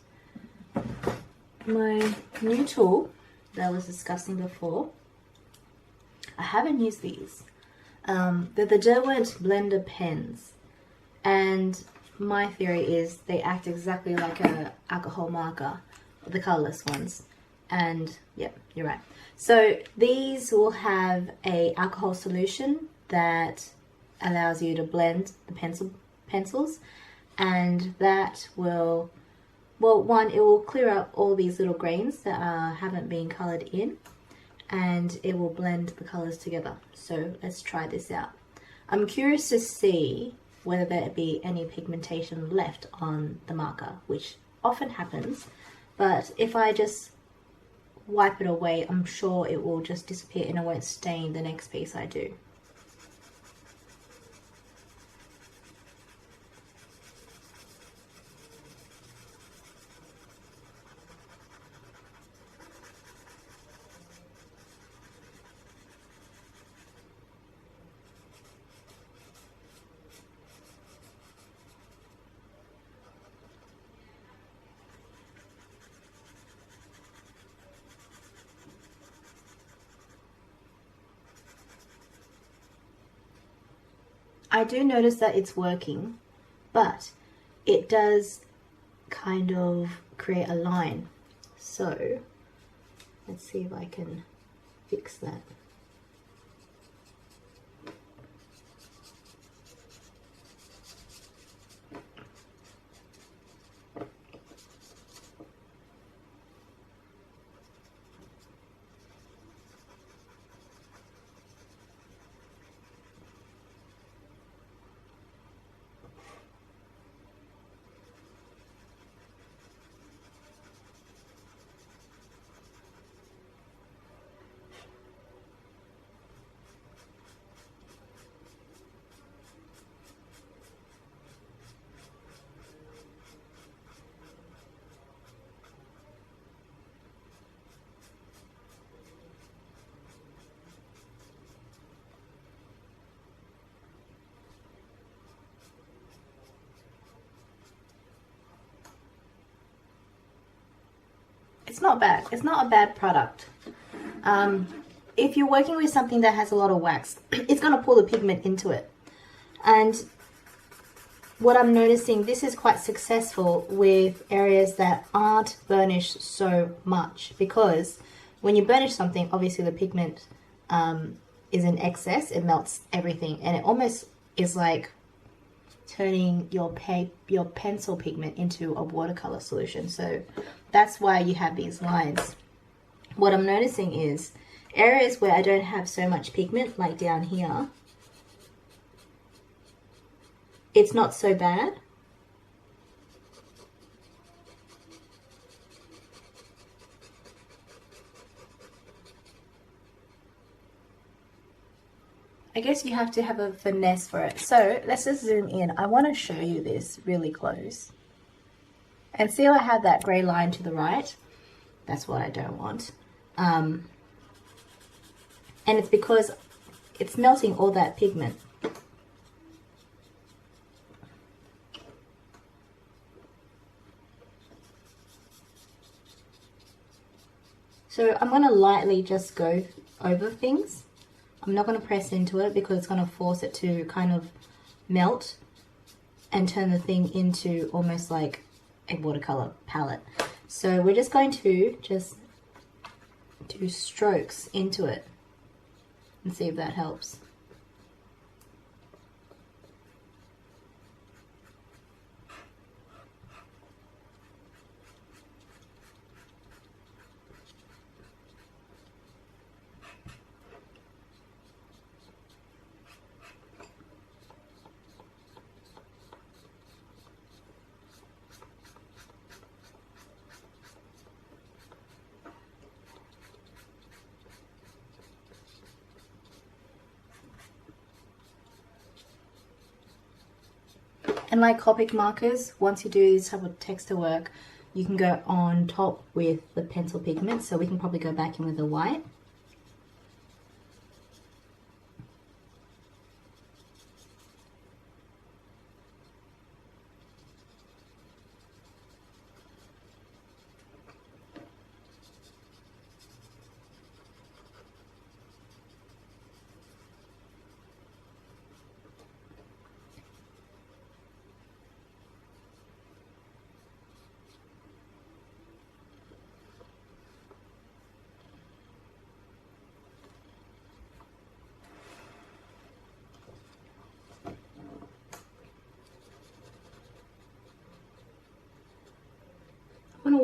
my new tool, that I was discussing before. I haven't used these. They're the Derwent blender pens, and my theory is they act exactly like a alcohol marker, the colorless ones. And yep, you're right. So these will have a alcohol solution that allows you to blend the pencils, and that will, well, one, it will clear up all these little grains that haven't been colored in, and it will blend the colors together. So let's try this out. I'm curious to see whether there be any pigmentation left on the marker, which often happens, but if I just wipe it away, I'm sure it will just disappear and it won't stain the next piece I do. I do notice that it's working, but it does kind of create a line. So let's see if I can fix that. It's not bad. It's not a bad product. If you're working with something that has a lot of wax, it's going to pull the pigment into it. And what I'm noticing, this is quite successful with areas that aren't burnished so much, because when you burnish something, obviously the pigment is in excess. It melts everything, and it almost is like turning your pencil pigment into a watercolor solution. So that's why you have these lines. What I'm noticing is areas where I don't have so much pigment, like down here, it's not so bad. I guess you have to have a finesse for it. So let's just zoom in. I want to show you this really close. And see how I have that grey line to the right? That's what I don't want. And it's because it's melting all that pigment. So I'm going to lightly just go over things. I'm not going to press into it because it's going to force it to kind of melt and turn the thing into almost like a watercolor palette. So we're just going to just do strokes into it and see if that helps. And like Copic markers, once you do this type of texture work, you can go on top with the pencil pigment. So we can probably go back in with the white.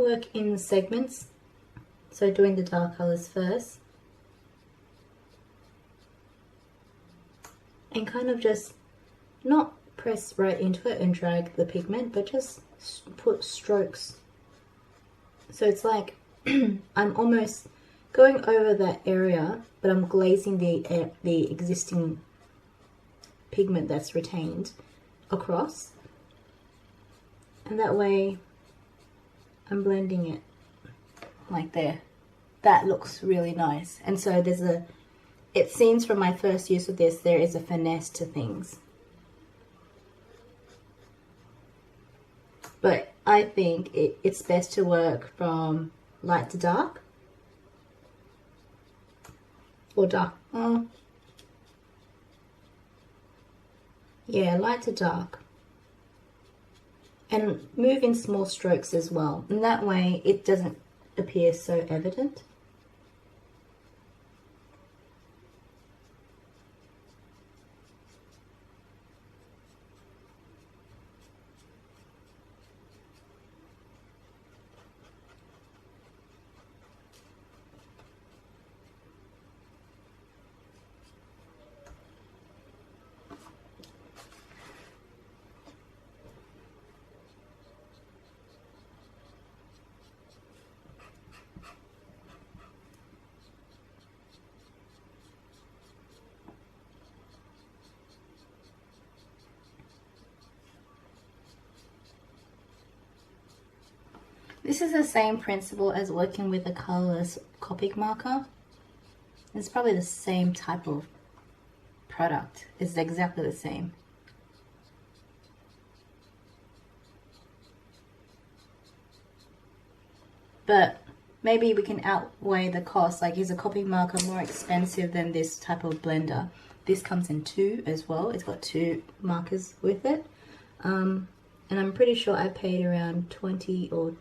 work in segments, so doing the dark colors first, and kind of just not press right into it and drag the pigment, but just put strokes. So it's like I'm almost going over that area, but I'm glazing the existing pigment that's retained across, and that way I'm blending it like there. That looks really nice. And so there's it seems from my first use of this, there is a finesse to things. But I think it's best to work from light to dark, or dark, yeah, light to dark, and move in small strokes as well, and that way it doesn't appear so evident. This is the same principle as working with a colorless Copic marker. It's probably the same type of product. It's exactly the same. But maybe we can outweigh the cost. Like, is a Copic marker more expensive than this type of blender? This comes in 2 as well. It's got 2 markers with it. And I'm pretty sure I paid around $20 or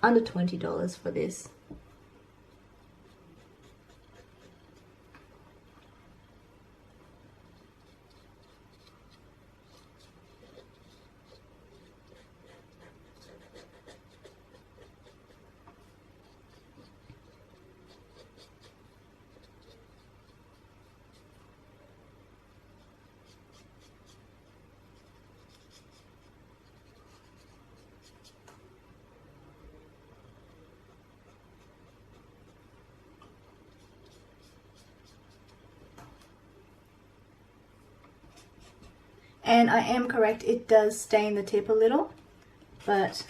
under $20 for this. And I am correct, it does stain the tip a little, but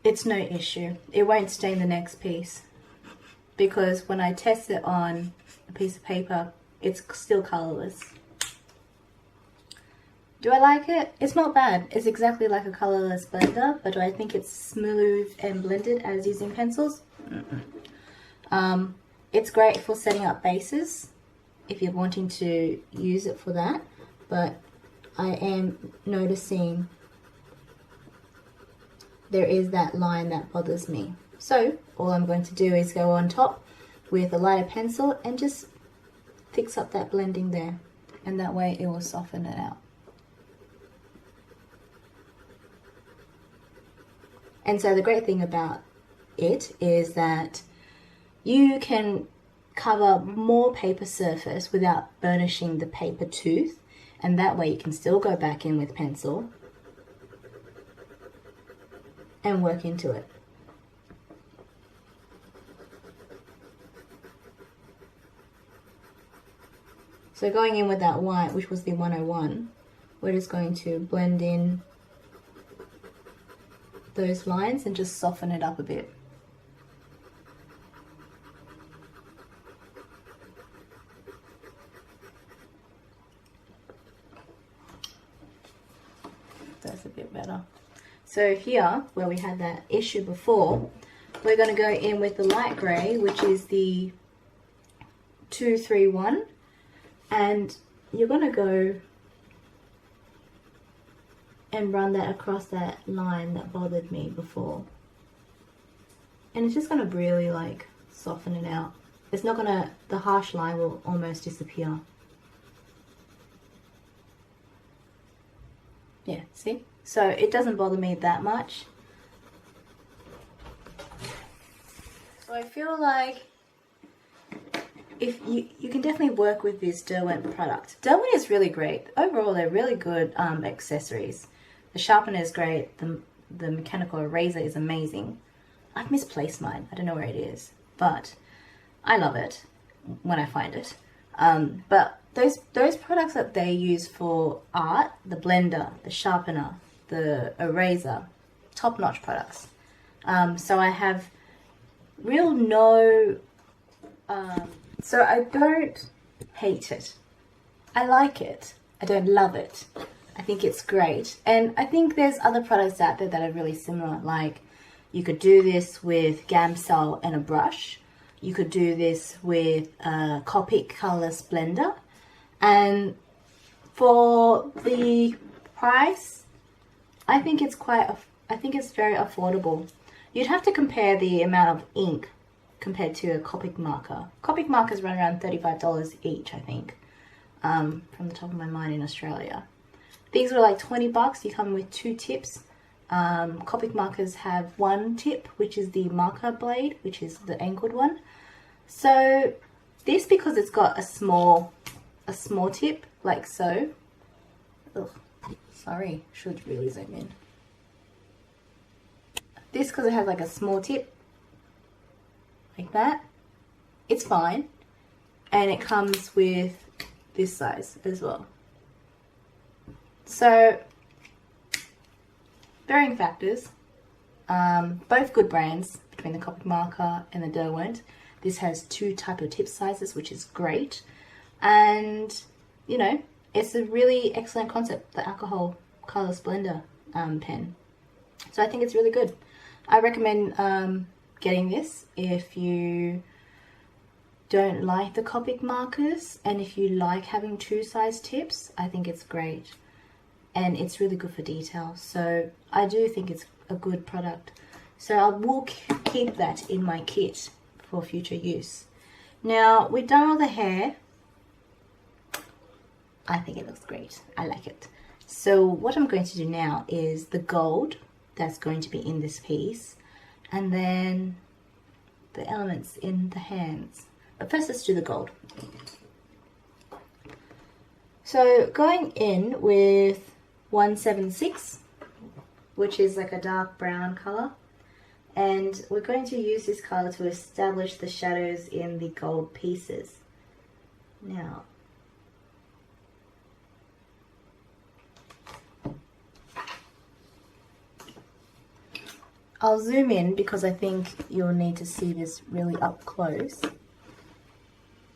it's no issue. It won't stain the next piece, because when I test it on a piece of paper, it's still colorless. Do I like it? It's not bad. It's exactly like a colorless blender, but do I think it's smooth and blended as using pencils? It's great for setting up bases if you're wanting to use it for that. But I am noticing there is that line that bothers me. So all I'm going to do is go on top with a lighter pencil and just fix up that blending there, and that way it will soften it out. And so the great thing about it is that you can cover more paper surface without burnishing the paper tooth. And that way you can still go back in with pencil and work into it. So going in with that white, which was the 101, we're just going to blend in those lines and just soften it up a bit. That's a bit better. So here, where we had that issue before, we're going to go in with the light grey, which is the 231, and you're going to go and run that across that line that bothered me before. And it's just going to really like soften it out. It's not going to, the harsh line will almost disappear. Yeah, see? So it doesn't bother me that much. So I feel like if you can definitely work with this Derwent product. Derwent is really great. Overall, they're really good accessories. The sharpener is great. The mechanical eraser is amazing. I've misplaced mine. I don't know where it is, but I love it when I find it. But those products that they use for art, the blender, the sharpener, the eraser, top-notch products. So I have real no... so I don't hate it. I like it. I don't love it. I think it's great. And I think there's other products out there that are really similar. Like you could do this with Gamsol and a brush. You could do this with a Copic colorless blender. And for the price, I think it's very affordable. You'd have to compare the amount of ink compared to a Copic marker. Copic markers run around $35 each, I think, from the top of my mind in Australia. These were like 20 bucks. You come with 2 tips. Copic markers have 1 tip, which is the marker blade, which is the angled one. So this, because it's got a small tip, like so. Ugh, sorry, should really zoom in. This, because it has like a small tip, like that, it's fine. And it comes with this size as well. So, varying factors. Both good brands between the Copic marker and the Derwent. This has 2 type of tip sizes, which is great. And, you know, it's a really excellent concept, the alcohol colorless blender pen. So I think it's really good. I recommend getting this if you don't like the Copic markers, and if you like having 2 size tips, I think it's great. And it's really good for detail. So I do think it's a good product. So I will keep that in my kit for future use. Now we've done all the hair. I think it looks great. I like it. So what I'm going to do now is the gold that's going to be in this piece, and then the elements in the hands. But first let's do the gold. So going in with 176, which is like a dark brown color, and we're going to use this color to establish the shadows in the gold pieces. Now, I'll zoom in because I think you'll need to see this really up close.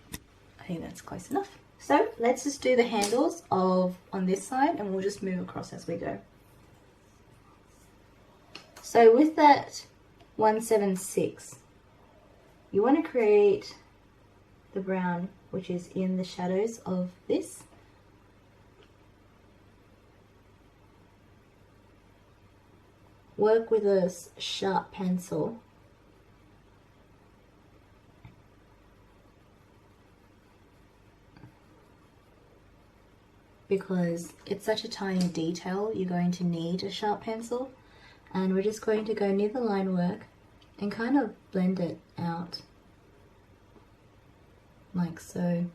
I think that's close enough. So let's just do the handles on this side, and we'll just move across as we go. So with that 176, you want to create the brown, which is in the shadows of this. Work with a sharp pencil. Because it's such a tiny detail, you're going to need a sharp pencil. And we're just going to go near the line work and kind of blend it out. Like so.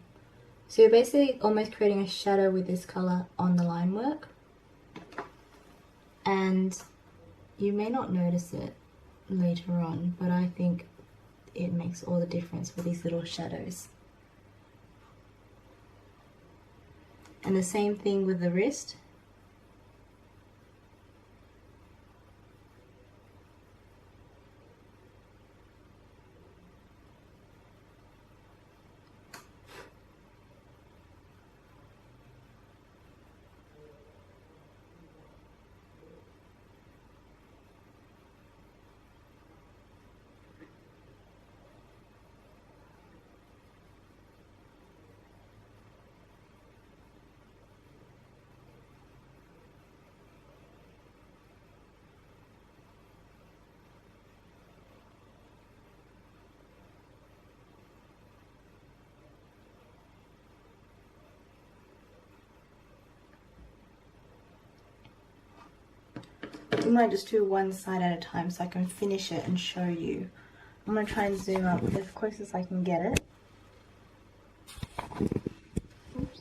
So you're basically almost creating a shadow with this color on the line work. And you may not notice it later on, but I think it makes all the difference with these little shadows. And the same thing with the wrist. We might just do one side at a time so I can finish it and show you I'm going to try and zoom up as close as I can get it. Oops.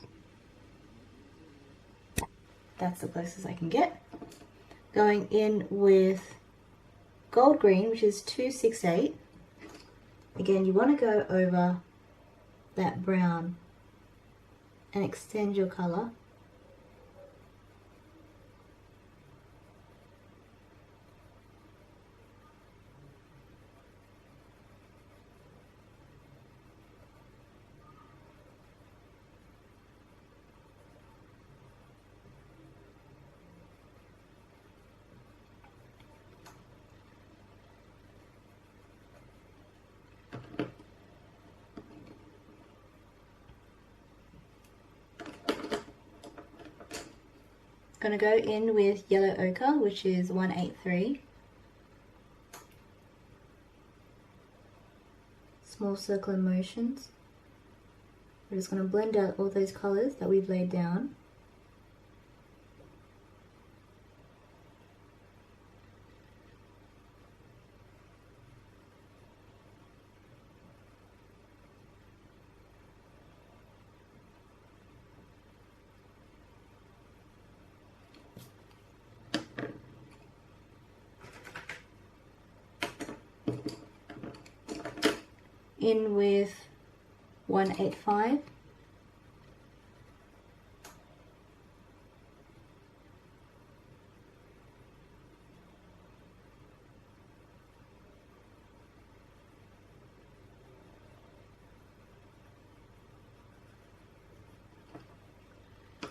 That's the closest I can get. Going in with gold green, which is 268. Again, you want to go over that brown and extend your color. Going to go in with yellow ochre, which is 183. Small circular motions. We're just going to blend out all those colors that we've laid down. In with 185.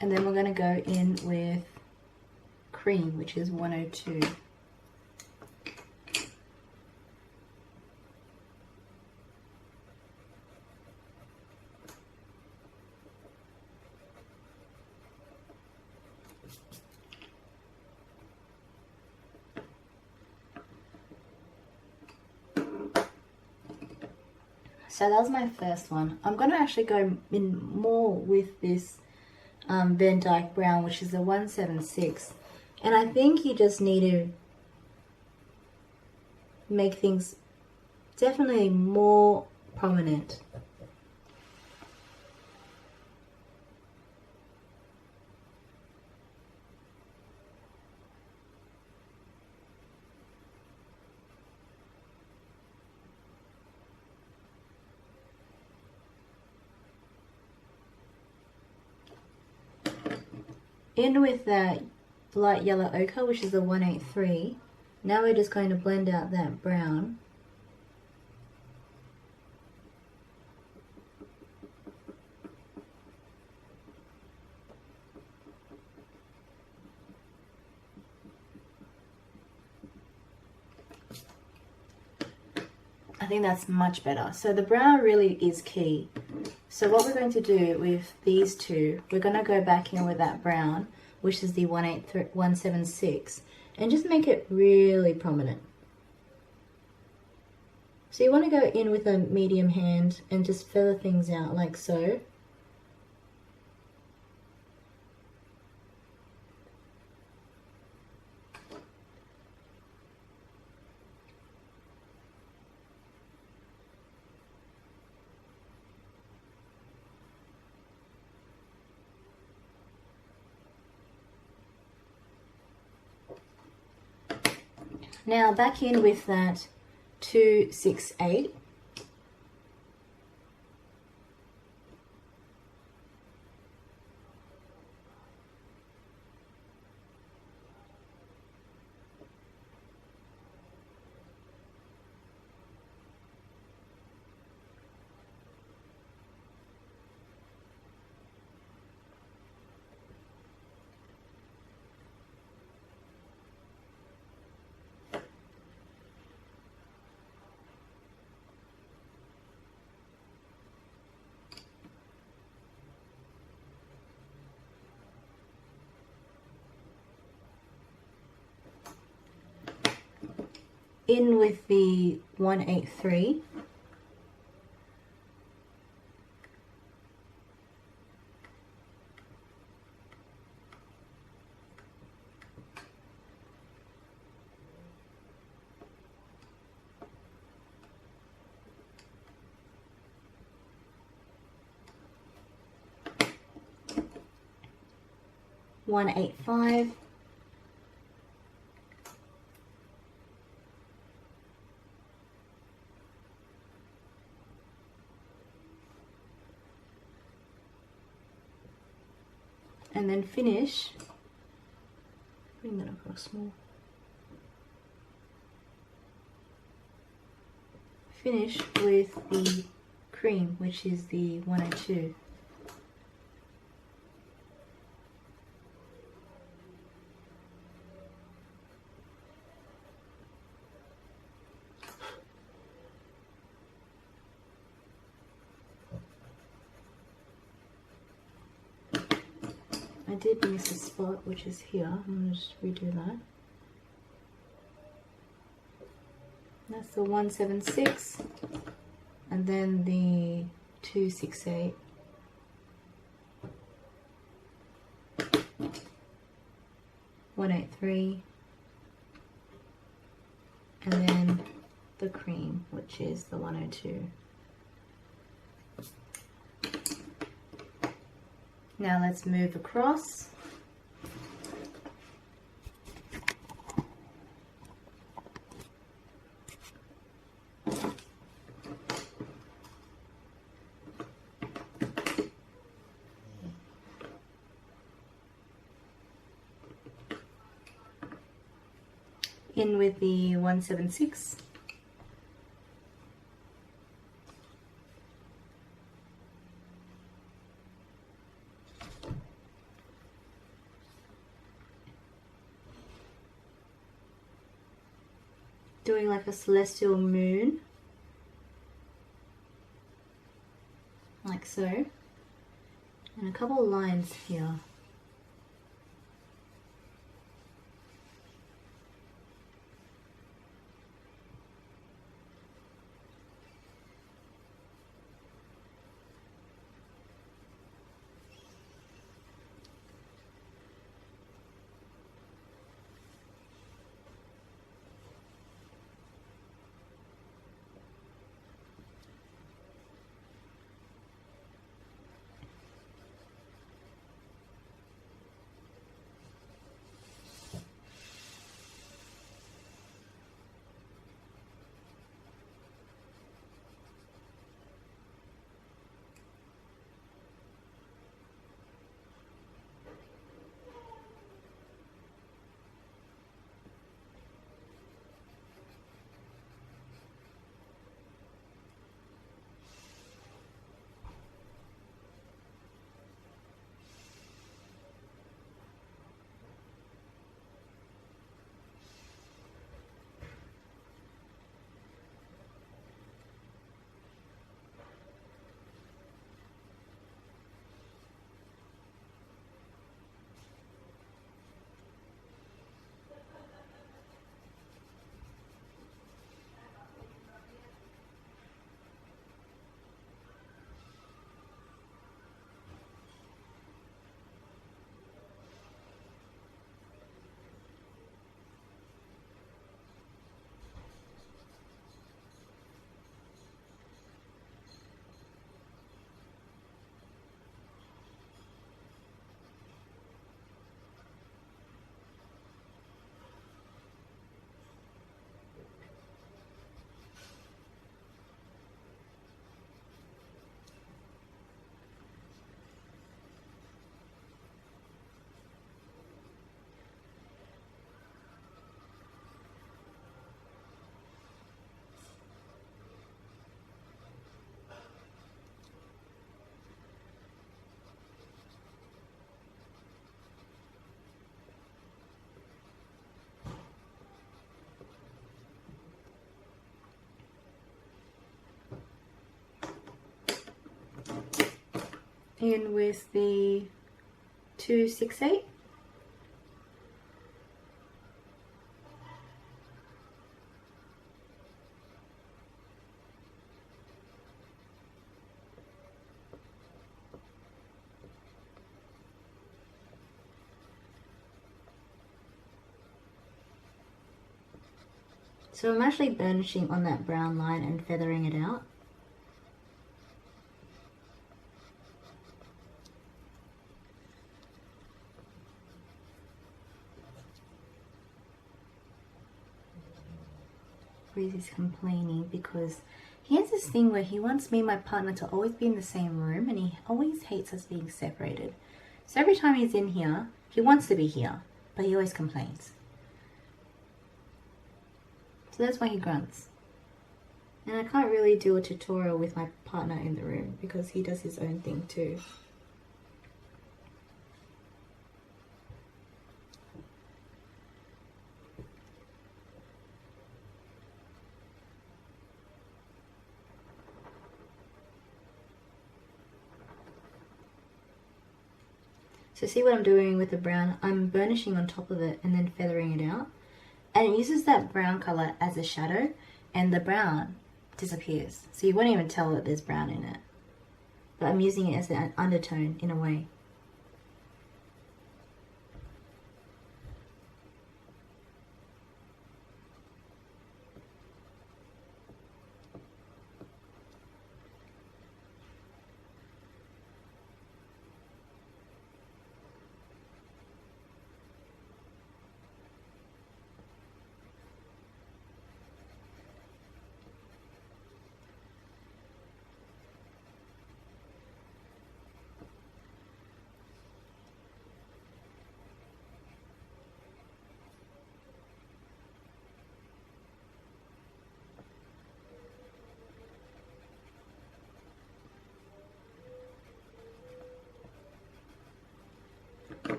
And then we're going to go in with cream, which is 102. So that was my first one. I'm going to actually go in more with this Van Dyke Brown, which is a 176. And I think you just need to make things definitely more prominent. In with that light yellow ochre, which is a 183. Now we're just going to blend out that brown. I think that's much better. So the brown really is key. So what we're going to do with these two, we're going to go back in with that brown, which is the 176, and just make it really prominent. So you want to go in with a medium hand and just feather things out like so. Now back in with that 268. In with the 183. 185. And then finish, bring that across more. Finish with the cream, which is the 102. I did miss a spot, which is here. I'm going to just redo that. That's the 176, and then the 268. $183, and then the cream, which is the 102. Now let's move across. In with the 176. Doing like a celestial moon, like so, and a couple of lines here. In with the 268. So I'm actually burnishing on that brown line and feathering it out. where he's complaining because he has this thing where he wants me and my partner to always be in the same room, and he always hates us being separated. So every time he's in here, he wants to be here, but he always complains. So that's why he grunts. And I can't really do a tutorial with my partner in the room because he does his own thing too. So see what I'm doing with the brown? I'm burnishing on top of it and then feathering it out. And it uses that brown color as a shadow, and the brown disappears. So you won't even tell that there's brown in it. But I'm using it as an undertone in a way.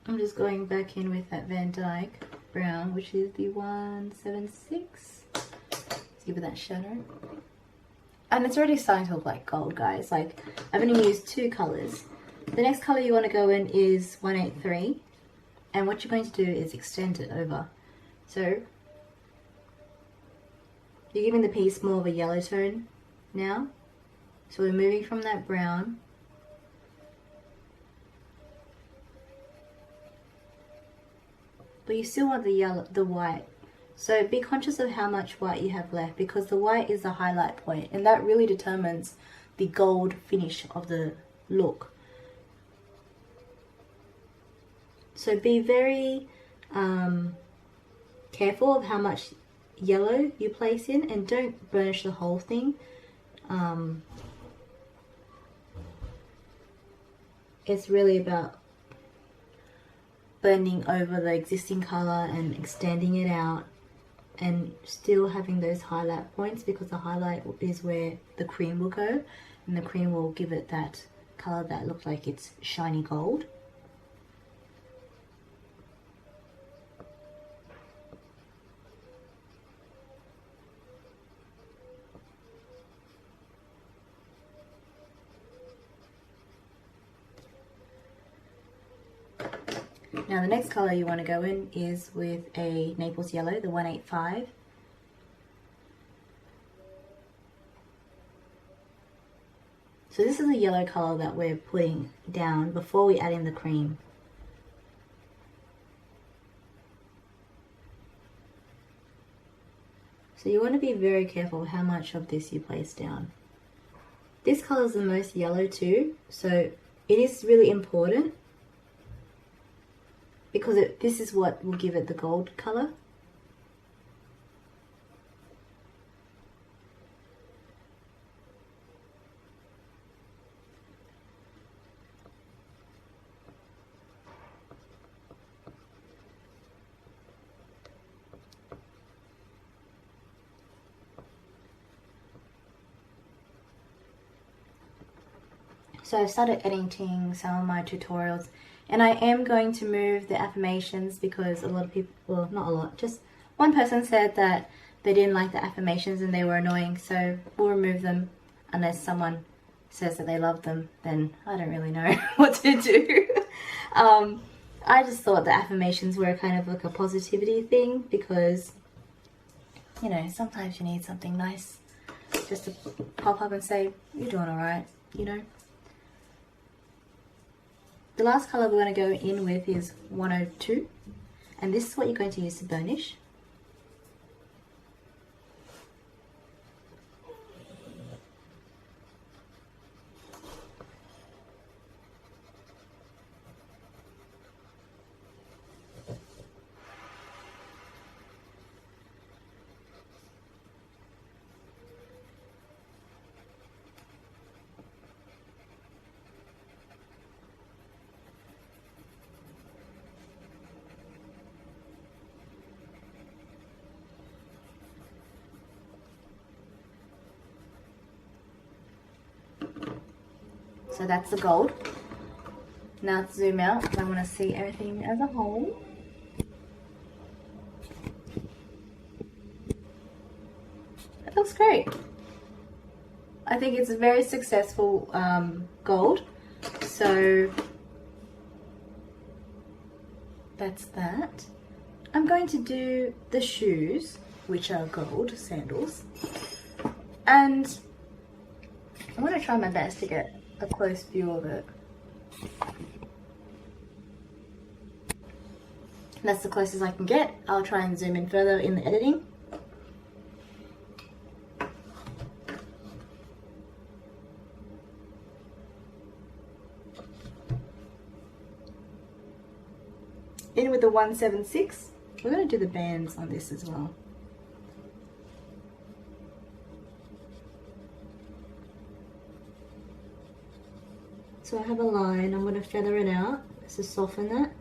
I'm just going back in with that Van Dyke brown, which is the 176. Let's give it that shadow. And it's already starting to look like gold, guys. Like, I've only used 2 colors. The next color you want to go in is 183. And what you're going to do is extend it over. So, you're giving the piece more of a yellow tone now. So we're moving from that brown. But you still want the yellow, the white. So be conscious of how much white you have left, because the white is the highlight point, and that really determines the gold finish of the look. So be very careful of how much yellow you place in, and don't burnish the whole thing. It's really about blending over the existing color and extending it out, and still having those highlight points, because the highlight is where the cream will go, and the cream will give it that color that looks like it's shiny gold. Now the next color you want to go in is with a Naples Yellow, the 185. So this is the yellow color that we're putting down before we add in the cream. So you want to be very careful how much of this you place down. This color is the most yellow too, so it is really important, because this is what will give it the gold color. So I've started editing some of my tutorials, and I am going to move the affirmations, because a lot of people, well, not a lot, just one person said that they didn't like the affirmations and they were annoying, so we'll remove them unless someone says that they love them. Then I don't really know what to do. I just thought the affirmations were kind of like a positivity thing, because, you know, sometimes you need something nice just to pop up and say, you're doing alright, you know. The last color we're going to go in with is 102, and this is what you're going to use to burnish. So that's the gold. Now let's zoom out because I want to see everything as a whole. It looks great. I think it's a very successful gold. So that's that. I'm going to do the shoes, which are gold sandals, and I'm going to try my best to get a close view of it. That's the closest I can get. I'll try and zoom in further in the editing. In with the 176. We're going to do the bands on this as well. So I have a line, I'm going to feather it out to soften that.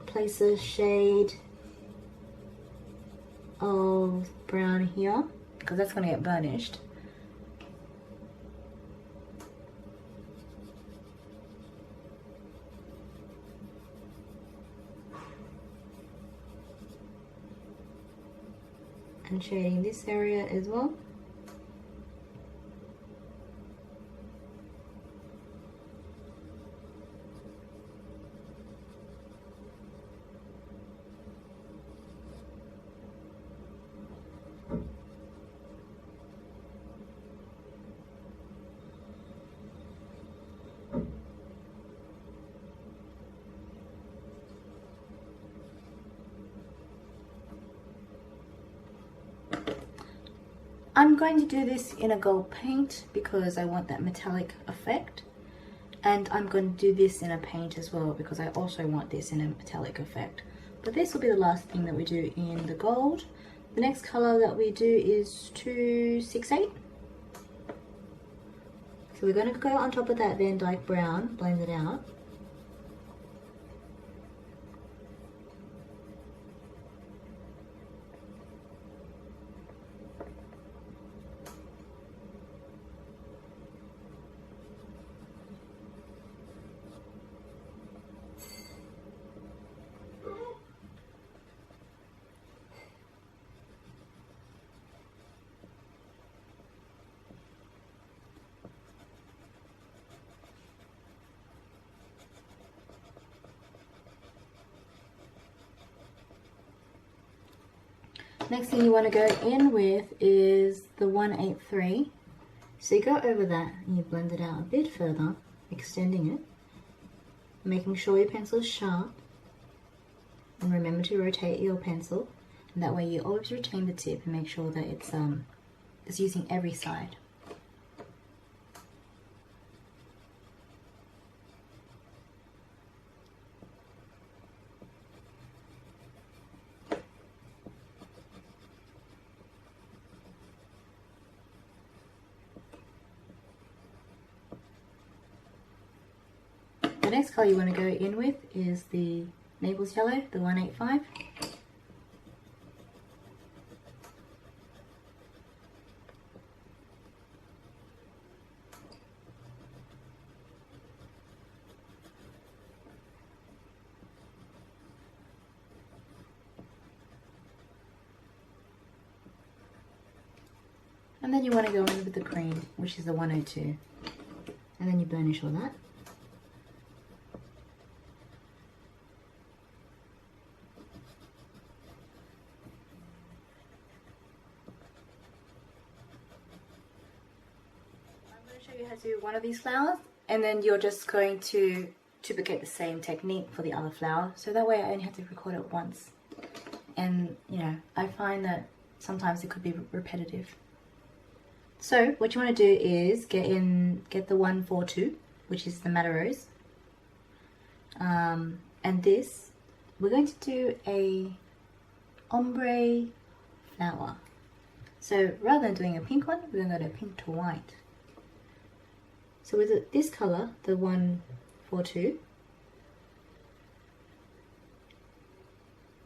Place a shade of brown here, because that's going to get burnished. And shading this area as well. I'm going to do this in a gold paint because I want that metallic effect, and I'm going to do this in a paint as well because I also want this in a metallic effect. But this will be the last thing that we do in the gold. The next color that we do is 268. So we're going to go on top of that Van Dyke brown, blend it out. Next thing you want to go in with is the 183. So you go over that and you blend it out a bit further, extending it, making sure your pencil is sharp, and remember to rotate your pencil, and that way you always retain the tip and make sure that it's using every side. The next color you want to go in with is the Naples Yellow, the 185. And then you want to go in with the cream, which is the 102. And then you burnish all that. You how to do one of these flowers, and then you're just going to duplicate the same technique for the other flower, so that way I only have to record it once. And you know, I find that sometimes it could be repetitive. So what you want to do is get the 142, which is the Madder Rose, and this we're going to do a Ombre Flower. So rather than doing a pink one, we're going to go to pink to white. So with this color, the 142,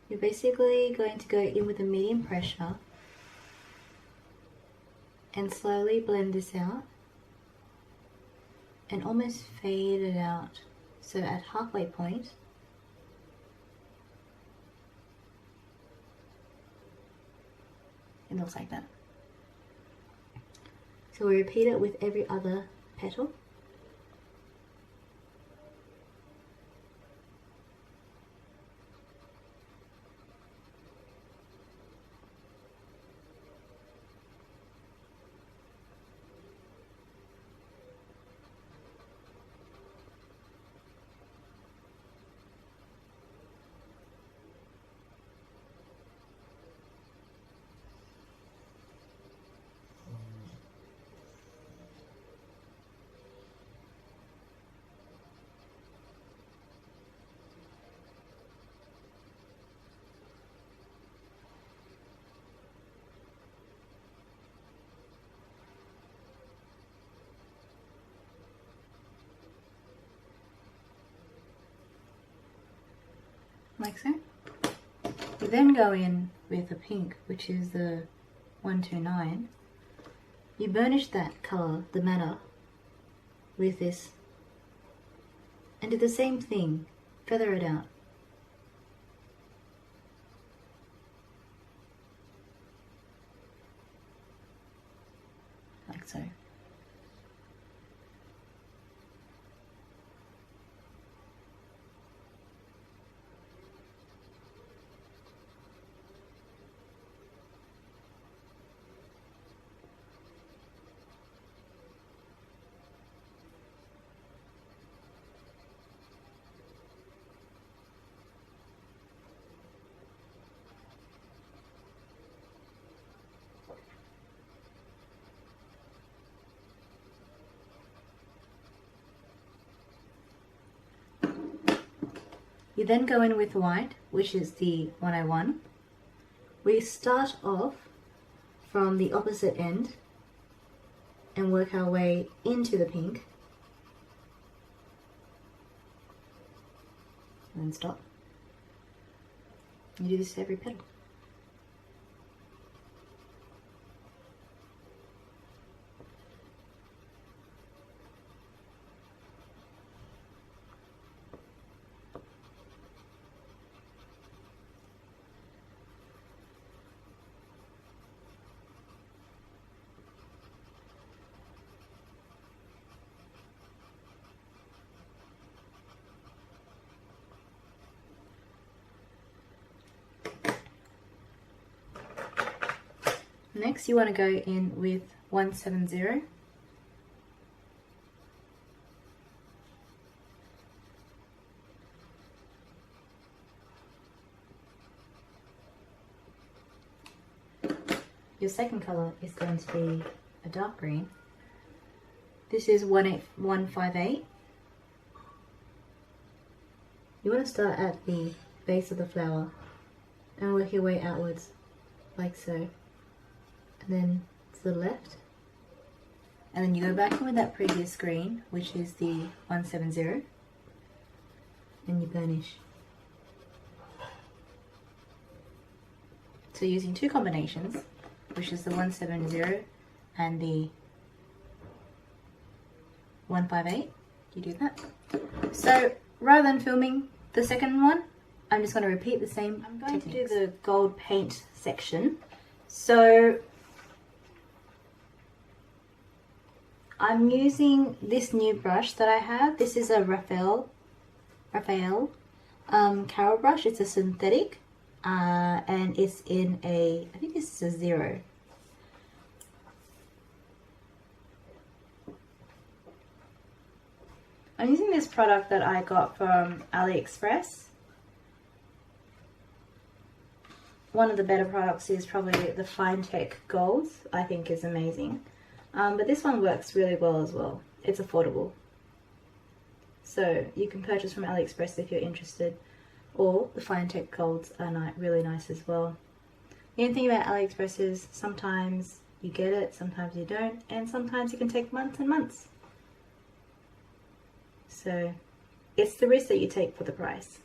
you're basically going to go in with a medium pressure and slowly blend this out and almost fade it out. So at halfway point, it looks like that. So we repeat it with every other petal. Like so. You then go in with a pink, which is the 129. You burnish that colour, the matter, with this, and do the same thing. Feather it out. Like so. You then go in with white, which is the 101. We start off from the opposite end and work our way into the pink. And then stop. You do this to every petal. Next, you want to go in with 170. Your second colour is going to be a dark green. This is 158. You want to start at the base of the flower and work your way outwards, like so. And then to the left, and then you go back in with that previous green, which is the 170, and you burnish. So using two combinations, which is the 170 and the 158, you do that. So rather than filming the second one, I'm just going to repeat the same techniques. I'm going to do the gold paint section. So I'm using this new brush that I have. This is a Raphael Carol brush. It's a synthetic and it's in a, I think this is a 0. I'm using this product that I got from AliExpress. One of the better products is probably the Fine Tech Golds. I think is amazing. But this one works really well as well. It's affordable. So you can purchase from AliExpress if you're interested. Or the Fine Tech Golds are really nice as well. The only thing about AliExpress is sometimes you get it, sometimes you don't, and sometimes it can take months and months. So it's the risk that you take for the price.